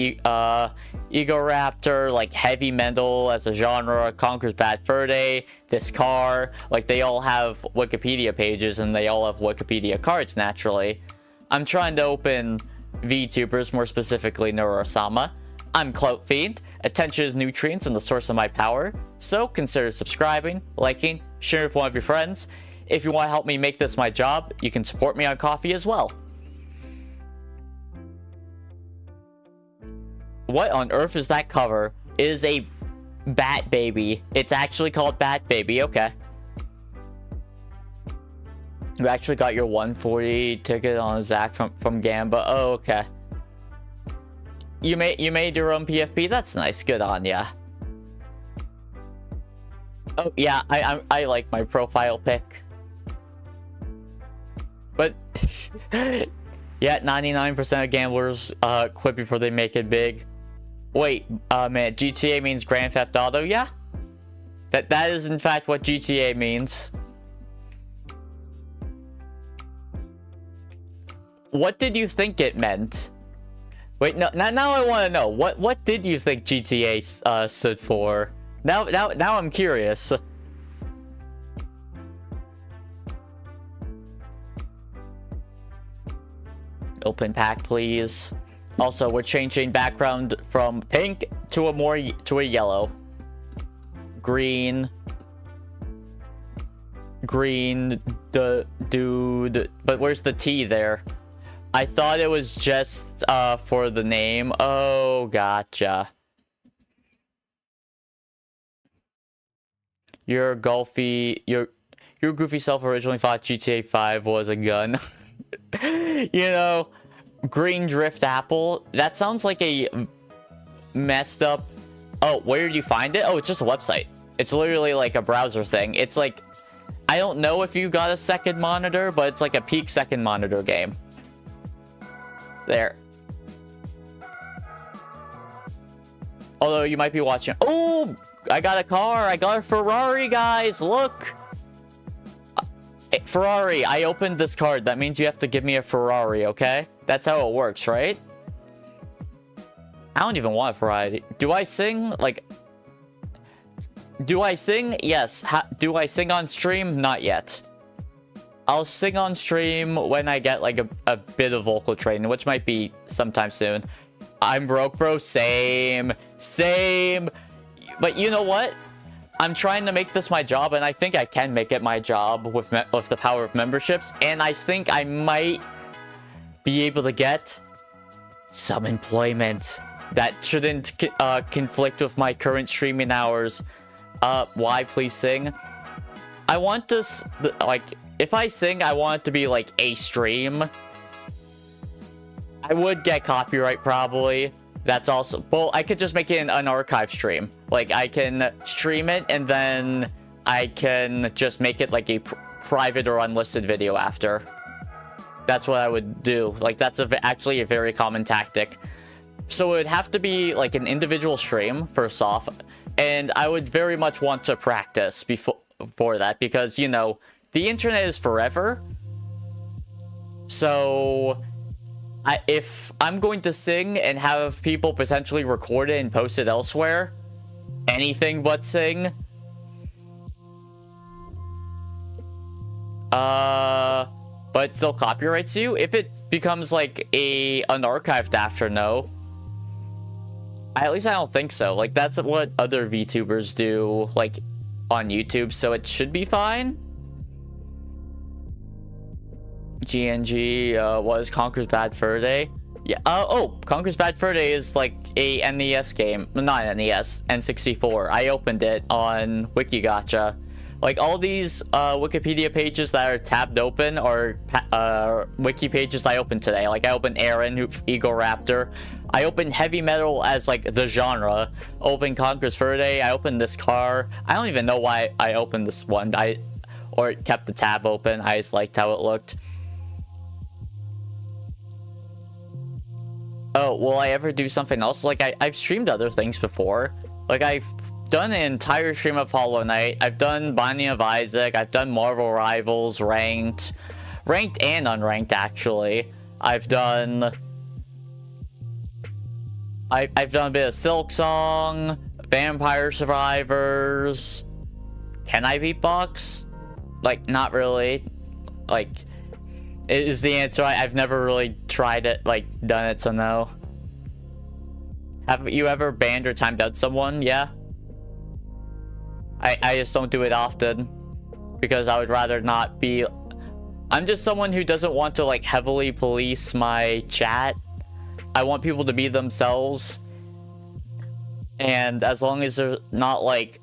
Egoraptor, like Heavy Metal as a genre, Conquers Bad Fur Day, this car, like they all have Wikipedia pages and they all have Wikipedia cards naturally. I'm trying to open VTubers, more specifically NEURO. I'm Clout Fiend. Attention is nutrients and the source of my power. So consider subscribing, liking, sharing with one of your friends. If you want to help me make this my job, you can support me on Coffee as well. What on earth is that cover? It is a Bat Baby. It's actually called Bat Baby. Okay. You actually got your 140 ticket on Zach from Gamba. Oh, okay. You made your own PFP. That's nice. Good on ya. Oh yeah, I like my profile pic. But yeah, 99% of gamblers quit before they make it big. Wait, man, GTA means Grand Theft Auto. Yeah, that is in fact what GTA means. What did you think it meant? Wait, no, now I want to know. What did you think GTA stood for? Now I'm curious. Open pack, please. Also, we're changing background from pink to a yellow. Green, dude. But where's the T there? I thought it was just for the name. Oh, gotcha. Your goofy self originally thought GTA 5 was a gun. You know, Green Drift Apple. That sounds like a messed up. Oh, where did you find it? Oh, it's just a website. It's literally like a browser thing. It's like, I don't know if you got a second monitor, but it's like a peak second monitor game. There. Although you might be watching. Oh, I got a car. I got a Ferrari, guys. Look. Ferrari. I opened this card. That means you have to give me a Ferrari, okay? That's how it works, right? I don't even want a variety. Do I sing? Like, do I sing? Yes. Do I sing on stream? Not yet. I'll sing on stream when I get like a bit of vocal training, which might be sometime soon. I'm broke, bro. Same. But you know what? I'm trying to make this my job, and I think I can make it my job with the power of memberships. And I think I might be able to get some employment that shouldn't conflict with my current streaming hours. Why please sing? I want this, like, if I sing, I want it to be like a stream. I would get copyright probably. That's also, well, I could just make it an unarchived stream. Like, I can stream it and then I can just make it like a private or unlisted video after. That's what I would do. Like, that's actually a very common tactic. So it would have to be like an individual stream first off, and I would very much want to practice before that, because, you know, the internet is forever. So if I'm going to sing and have people potentially record it and post it elsewhere, anything but sing, but it still copyrights you. If it becomes like a unarchived after, no. At least I don't think so. Like, that's what other VTubers do, like, on YouTube, so it should be fine. GNG was Conker's Bad Fur Day. Yeah. Oh, Conker's Bad Fur Day is like a NES game. Not NES, N64. I opened it on WIKI GACHA. Like, all these Wikipedia pages that are tabbed open are wiki pages I opened today. Like, I opened Aaron, Eagle Raptor. I opened heavy metal as, like, the genre. Opened Conker's Fur Day. I opened this car. I don't even know why I opened this one. Or kept the tab open. I just liked how it looked. Oh, will I ever do something else? Like, I've streamed other things before. Like, I've done an entire stream of Hollow Knight. I've done Binding of Isaac. I've done Marvel Rivals, Ranked and Unranked, actually. I've done a bit of Silk Song, Vampire Survivors. Can I beatbox? Like, not really. Like, is the answer. I've never really tried it, like, done it, so no. Have you ever banned or timed out someone? Yeah. I just don't do it often, because I would rather not be... I'm just someone who doesn't want to, like, heavily police my chat. I want people to be themselves. And as long as they're not, like,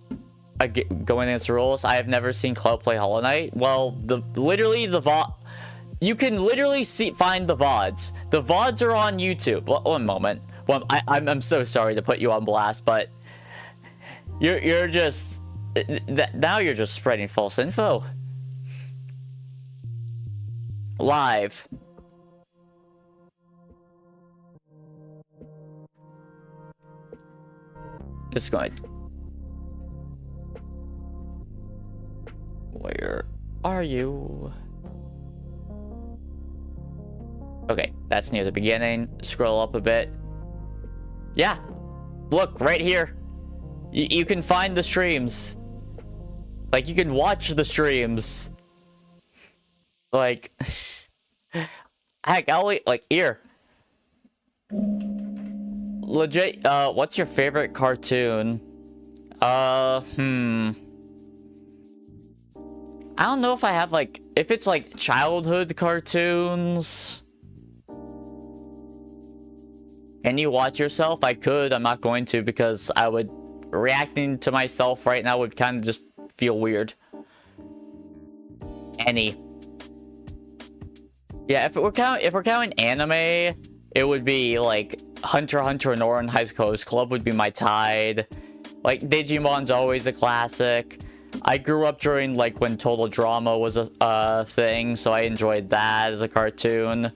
going against the rules, I have never seen Cloud play Hollow Knight. Well, literally the VOD... You can literally find the VODs. The VODs are on YouTube. One moment. Well, I'm so sorry to put you on blast, but... You're just... Now you're just spreading false info. Live. Just going. Where are you? Okay, that's near the beginning. Scroll up a bit. Yeah. Look, right here. You can find the streams. Like, you can watch the streams. Like, heck, like, here. Legit, what's your favorite cartoon? I don't know if I have, like, if it's, like, childhood cartoons. Can you watch yourself? I could. I'm not going to, because reacting to myself right now would kind of just feel weird. Yeah, if we're counting anime, it would be like Hunter x Hunter and Ouran High School Host Club would be my tide. Like, Digimon's always a classic. I grew up during, like, when Total Drama was a thing, so I enjoyed that as a cartoon.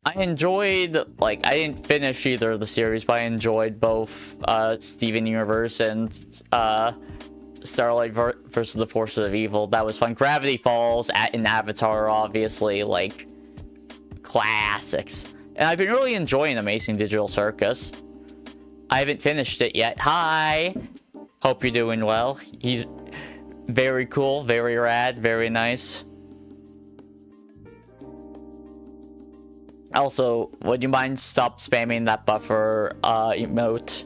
I enjoyed, like, I didn't finish either of the series, but I enjoyed both Steven Universe and Starlight versus the Forces of Evil. That was fun. Gravity Falls in Avatar, obviously, like, Classics. And I've been really enjoying Amazing Digital Circus. I haven't finished it yet. Hi! Hope you're doing well. He's very cool, very rad, very nice. Also, would you mind stop spamming that buffer emote?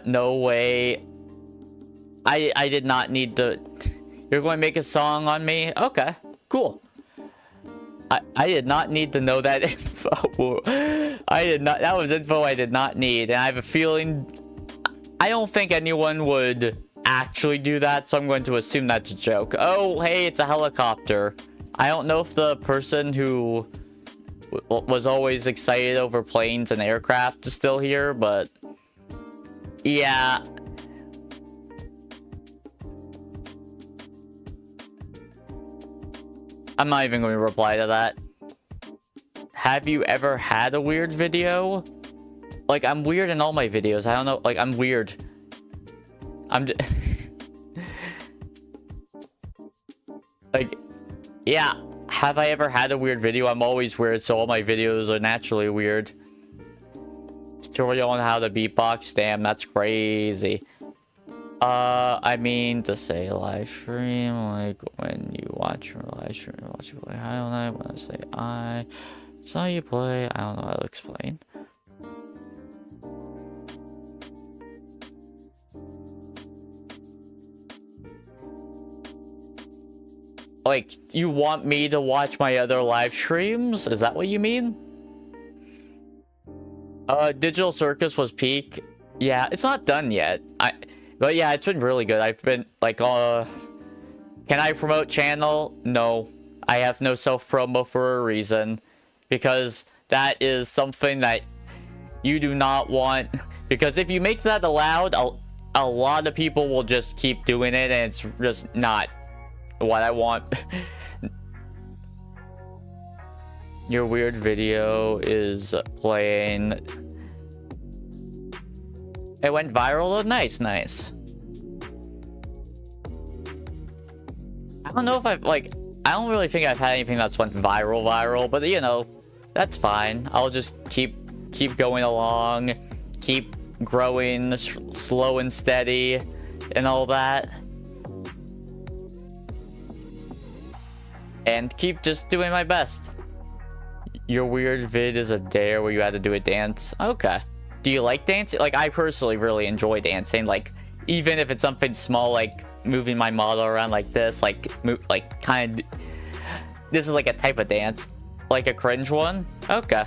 No way. I did not need to... You're going to make a song on me? Okay, cool. I did not need to know that info. I did not... That was info I did not need. And I have a feeling... I don't think anyone would actually do that, so I'm going to assume that's a joke. Oh, hey, it's a helicopter. I don't know if the person who was always excited over planes and aircraft is still here, but... Yeah. I'm not even going to reply to that. Have you ever had a weird video? Like, I'm weird in all my videos. I don't know. Like, I'm weird. Like, yeah. Have I ever had a weird video? I'm always weird, so all my videos are naturally weird. Tutorial on how to beatbox. Damn, that's crazy. I mean to say live stream, like when you watch your live stream, watch you play highlight. When I say I saw you play, I don't know how to explain. Like, you want me to watch my other live streams? Is that what you mean? Digital Circus was peak. Yeah, it's not done yet. But yeah, it's been really good. I've been like, can I promote channel? No, I have no self-promo for a reason, because that is something that you do not want. Because if you make that allowed, a lot of people will just keep doing it, and it's just not what I want. Your weird video is playing. It went viral. Oh, nice, nice. I don't know if I've, like, I don't really think I've had anything that's went viral, but you know, that's fine. I'll just keep going along, keep growing slow and steady and all that. And keep just doing my best. Your weird vid is a dare where you had to do a dance. Okay. Do you like dancing? Like, I personally really enjoy dancing. Like, even if it's something small, like moving my model around like this, like kind of. This is like a type of dance, like a cringe one. Okay,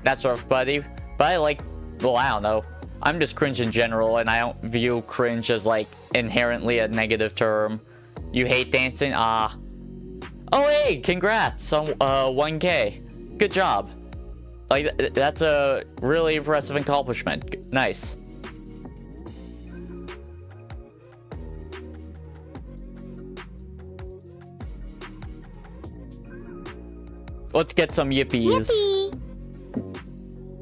that's rough, buddy. But I like. Well, I don't know. I'm just cringe in general, and I don't view cringe as like inherently a negative term. You hate dancing? Ah. Oh, hey, congrats on 1K. Good job. Like, that's a really impressive accomplishment. Nice. Let's get some yippies. Yippee!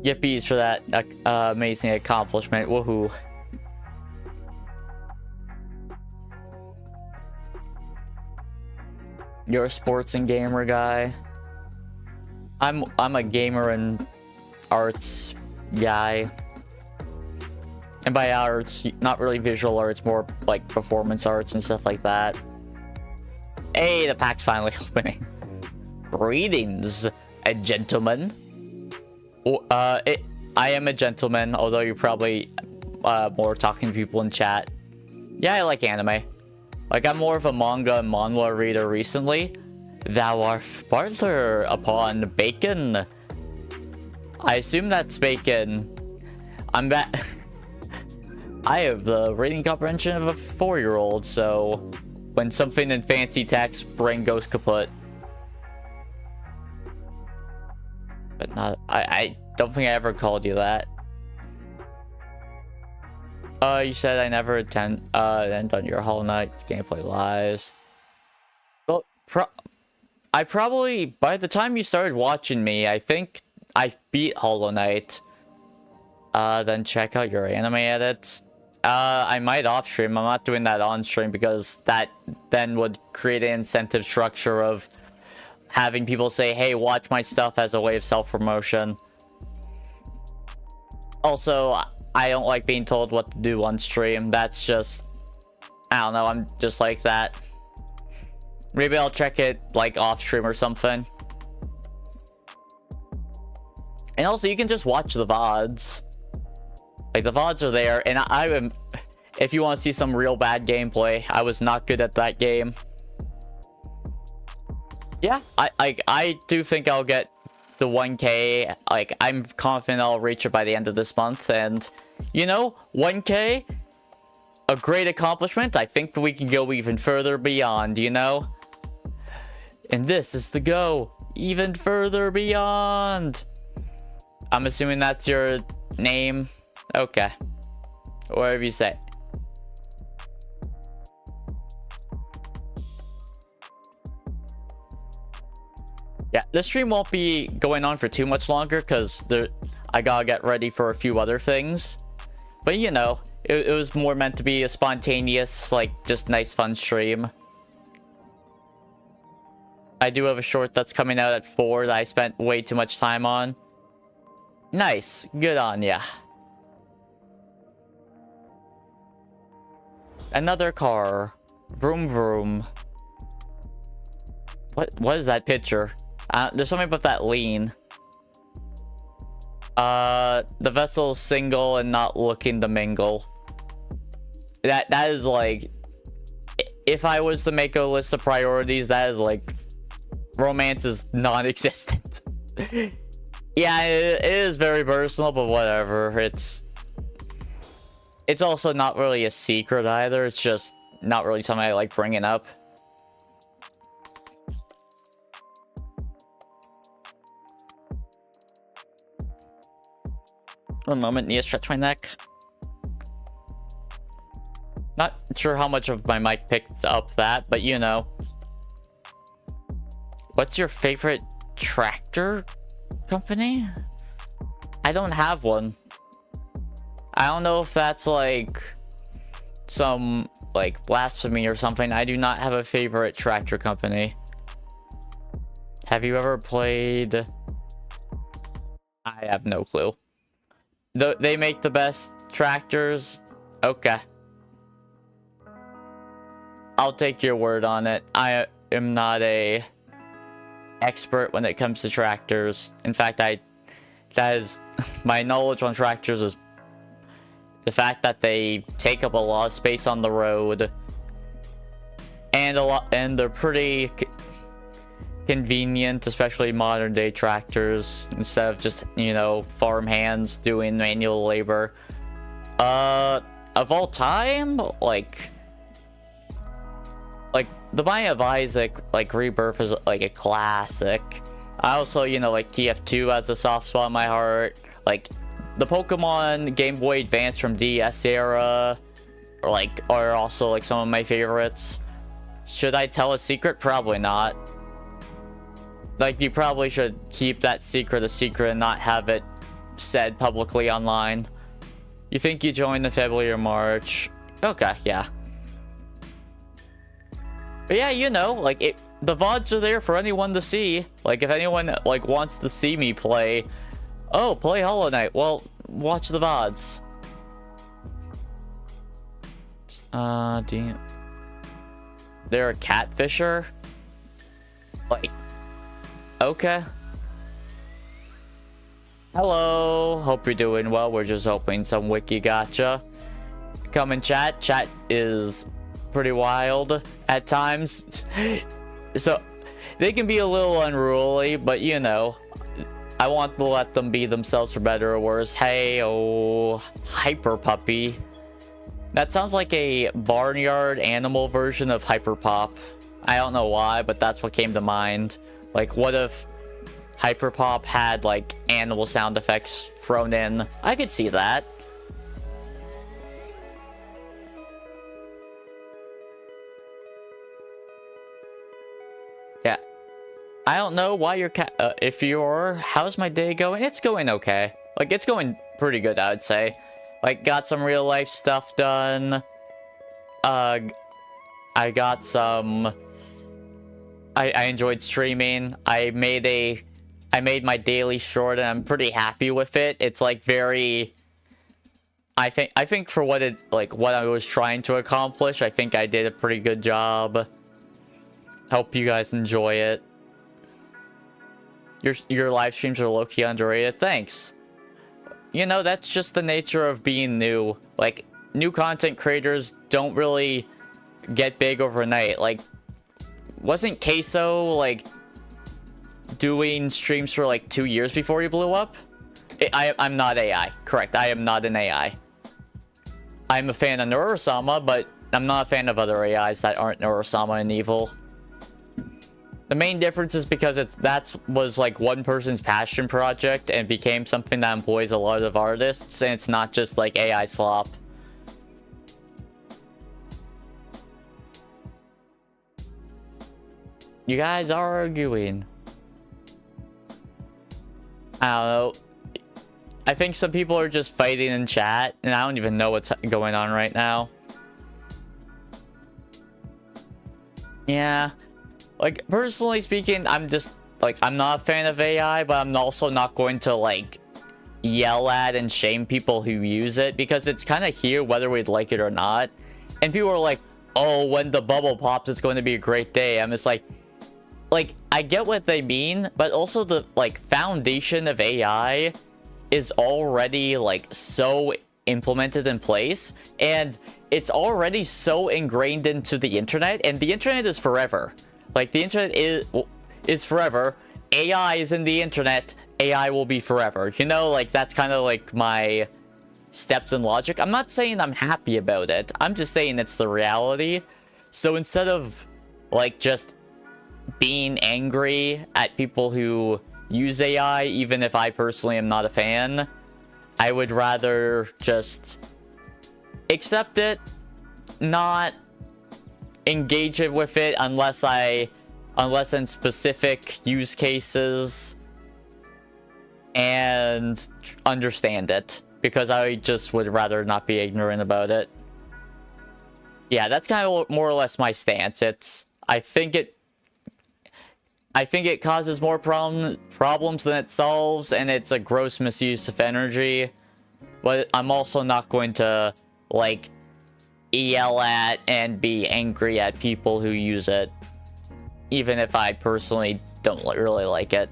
Yippies for that amazing accomplishment. Woohoo. You're a sports and gamer guy. I'm a gamer and arts guy. And by arts, not really visual arts, more like performance arts and stuff like that. Hey, the pack's finally opening. Greetings, a gentleman. I am a gentleman, although you're probably more talking to people in chat. Yeah, I like anime. Like, I'm more of a manga and manhwa reader recently. Thou art sparkler upon bacon. I assume that's bacon. I'm back. I have the reading comprehension of a 4-year-old, so when something in fancy text, brain goes kaput. But not. I don't think I ever called you that. You said I never end on your Hollow Knight gameplay lives. Well, I probably, by the time you started watching me, I think I beat Hollow Knight. Then check out your anime edits. I might off stream. I'm not doing that on stream because that then would create an incentive structure of having people say, hey, watch my stuff as a way of self-promotion. Also, I don't like being told what to do on stream. That's just, I don't know, I'm just like that. Maybe I'll check it like off stream or something. And also, you can just watch the VODs. Like, the VODs are there, and I am, if you want to see some real bad gameplay, I was not good at that game. Yeah, I do think I'll get the 1K. Like, I'm confident I'll reach it by the end of this month, and, you know, 1K, a great accomplishment. I think that we can go even further beyond, you know? And this is the go even further beyond. I'm assuming that's your name. Okay. Whatever you say. Yeah, this stream won't be going on for too much longer because I gotta get ready for a few other things. But you know, it was more meant to be a spontaneous, like, just nice fun stream. I do have a short that's coming out at 4 that I spent way too much time on. Nice. Good on ya. Another car. Vroom vroom. What is that picture? There's something about that lean. The vessel's single and not looking to mingle. That is like, if I was to make a list of priorities, that is like, romance is non-existent. Yeah, it is very personal, but whatever. It's also not really a secret either. It's just not really something I like bringing up. One moment, need to stretch my neck. Not sure how much of my mic picked up that, but you know. What's your favorite tractor company? I don't have one. I don't know if that's like some like blasphemy or something. I do not have a favorite tractor company. Have you ever played? I have no clue. They make the best tractors? Okay. I'll take your word on it. I am not a expert when it comes to tractors. In fact, that is my knowledge on tractors is the fact that they take up a lot of space on the road, and they're pretty convenient, especially modern day tractors, instead of just, you know, farm hands doing manual labor. Of all time, like the Binding of Isaac, like Rebirth is like a classic. I also, you know, like TF2 has a soft spot in my heart. Like the Pokemon Game Boy Advance from DS era, are also like some of my favorites. Should I tell a secret? Probably not. Like, you probably should keep that secret a secret and not have it said publicly online. You think you joined in February or March? Okay, yeah. But yeah, you know, like, the VODs are there for anyone to see. Like, if anyone, like, wants to see me play, oh, play Hollow Knight, well, watch the VODs. Damn. They're a catfisher? Like, okay. Hello, hope you're doing well. We're just opening some WIKI GACHA. Come and chat. Chat is pretty wild at times. So, they can be a little unruly, but you know, I want to let them be themselves for better or worse. Hey, oh, Hyper Puppy. That sounds like a barnyard animal version of Hyper Pop. I don't know why, but that's what came to mind. Like, what if Hyper Pop had, like, animal sound effects thrown in? I could see that. Yeah. I don't know why you're how's my day going? It's going okay. Like, it's going pretty good, I would say. Like, got some real life stuff done. I got some I enjoyed streaming. I made my daily short and I'm pretty happy with it. It's like very... I think for what I was trying to accomplish, I think I did a pretty good job. Hope you guys enjoy it. Your live streams are low-key underrated. Thanks. You know, that's just the nature of being new. Like, new content creators don't really get big overnight. Like, wasn't Queso, like, doing streams for, like, 2 years before he blew up? I'm not AI. Correct, I am not an AI. I'm a fan of NEURO, but I'm not a fan of other AIs that aren't NEURO and evil. The main difference is because that was like one person's passion project and became something that employs a lot of artists, and it's not just like AI slop. You guys are arguing. I don't know. I think some people are just fighting in chat, and I don't even know what's going on right now. Yeah. Like, personally speaking, I'm just, like, I'm not a fan of AI, but I'm also not going to, like, yell at and shame people who use it, because it's kind of here whether we'd like it or not. And people are like, oh, when the bubble pops, it's going to be a great day. I'm just like, I get what they mean, but also the, like, foundation of AI is already, like, so implemented in place, and it's already so ingrained into the internet, and the internet is forever. Like, the internet is forever. AI is in the internet. AI will be forever. You know, like, that's kind of like my steps in logic. I'm not saying I'm happy about it. I'm just saying it's the reality. So instead of, like, just being angry at people who use AI, even if I personally am not a fan, I would rather just accept it, not engage it with it unless in specific use cases, and understand it, because I just would rather not be ignorant about it. Yeah, that's kind of more or less my stance. I think it causes more problems than it solves, and it's a gross misuse of energy. But I'm also not going to, like, yell at and be angry at people who use it, even if I personally don't really like it.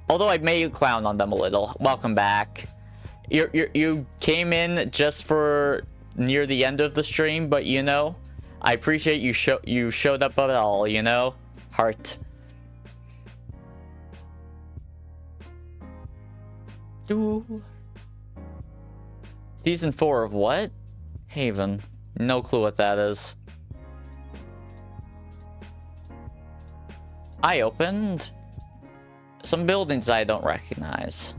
Although I may clown on them a little. Welcome back. You came in just for near the end of the stream, but you know, I appreciate you showed up at all, you know? Heart. Season 4 of what? Haven. No clue what that is. I opened some buildings I don't recognize.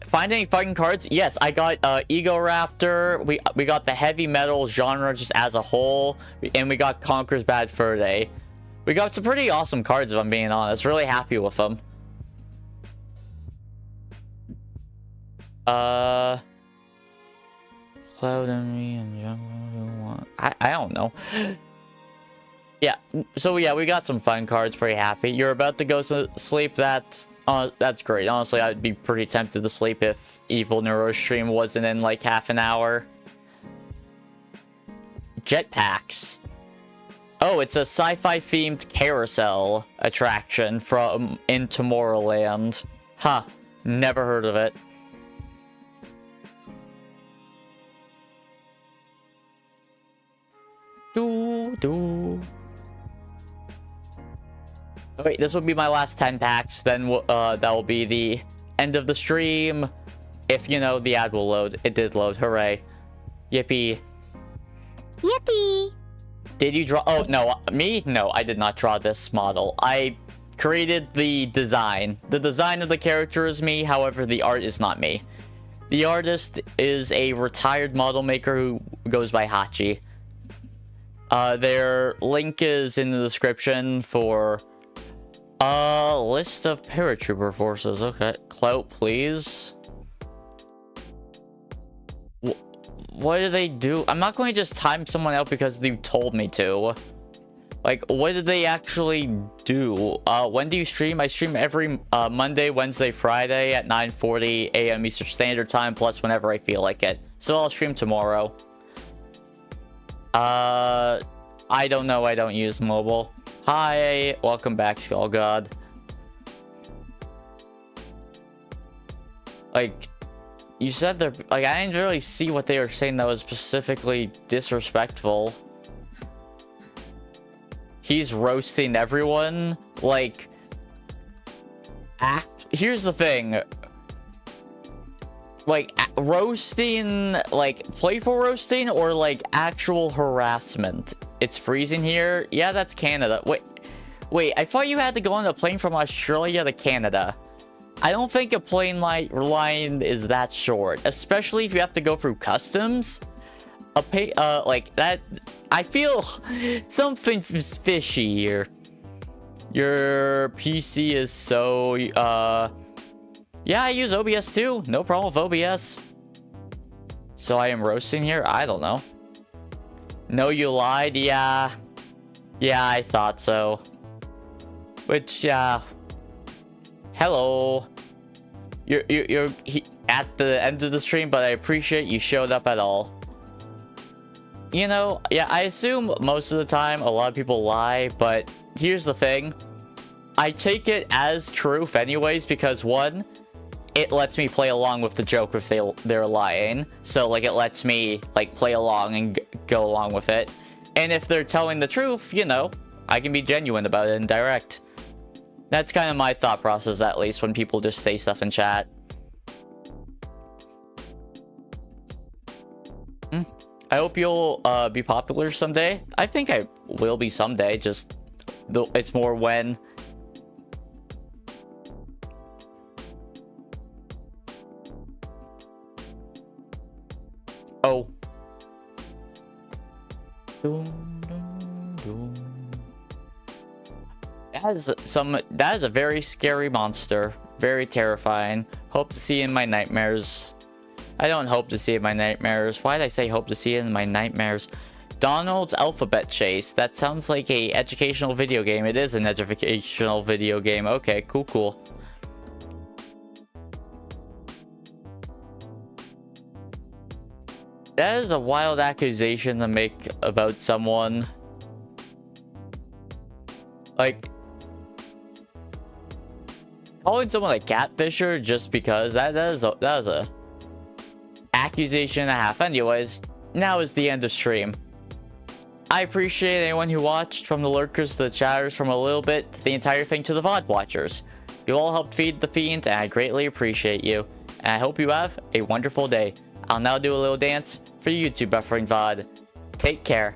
Find any fighting cards? Yes, I got Ego Raptor. We got the heavy metal genre just as a whole, and we got Conquer's Bad Fur Day. We got some pretty awesome cards, if I'm being honest. Really happy with them. Cloud and me and Jungle. I don't know. Yeah, so yeah, we got some fun cards. Pretty happy. You're about to go to sleep. That's great. Honestly, I'd be pretty tempted to sleep if Evil Neuro stream wasn't in like half an hour. Jetpacks. Oh, it's a sci-fi themed carousel attraction in Tomorrowland. Huh. Never heard of it. Wait, this will be my last 10 packs, then that will be the end of the stream. If, you know, the ad will load. It did load, hooray. Yippee. Yippee! Did you draw? Oh, no, me? No, I did not draw this model. I created the design. The design of the character is me, however, the art is not me. The artist is a retired model maker who goes by Hachi. Their link is in the description for a list of paratrooper forces. Okay, clout, please. what do they do? I'm not going to just time someone out because they told me to. Like, what did they actually do? When do you stream? I stream every Monday, Wednesday, Friday at 9:40 a.m. Eastern Standard Time, plus whenever I feel like it. So I'll stream tomorrow. I don't know. I don't use mobile. Hi, welcome back, Skull God. Like, you said they're... Like, I didn't really see what they were saying that was specifically disrespectful. He's roasting everyone. Like, here's the thing. Like, roasting, like, playful roasting or, like, actual harassment. It's freezing here. Yeah, that's Canada. Wait, I thought you had to go on a plane from Australia to Canada. I don't think a plane line is that short, especially if you have to go through customs. Like that, I feel something fishy here. Your PC is so, yeah, I use OBS too. No problem with OBS. So I am roasting here? I don't know. No, you lied? Yeah. Yeah, I thought so. Which, hello. You're at the end of the stream, but I appreciate you showed up at all. You know, yeah, I assume most of the time a lot of people lie, but here's the thing. I take it as truth anyways, because one, it lets me play along with the joke if they're lying. So, like, it lets me, like, play along and go along with it. And if they're telling the truth, you know, I can be genuine about it and direct. That's kind of my thought process, at least, when people just say stuff in chat. I hope you'll be popular someday. I think I will be someday, just it's more when. Oh. That is a very scary monster. Very terrifying. Hope to see in my nightmares. I don't hope to see it in my nightmares. Why did I say hope to see it in my nightmares? Donald's Alphabet Chase. That sounds like a educational video game. It is an educational video game. Okay, cool. That is a wild accusation to make about someone. Like, calling someone a catfisher just because that is a accusation and a half. Anyways, now is the end of stream. I appreciate anyone who watched, from the lurkers to the chatters, from a little bit to the entire thing to the VOD watchers. You all helped feed the fiend, and I greatly appreciate you. And I hope you have a wonderful day. I'll now do a little dance for YouTube buffering VOD. Take care.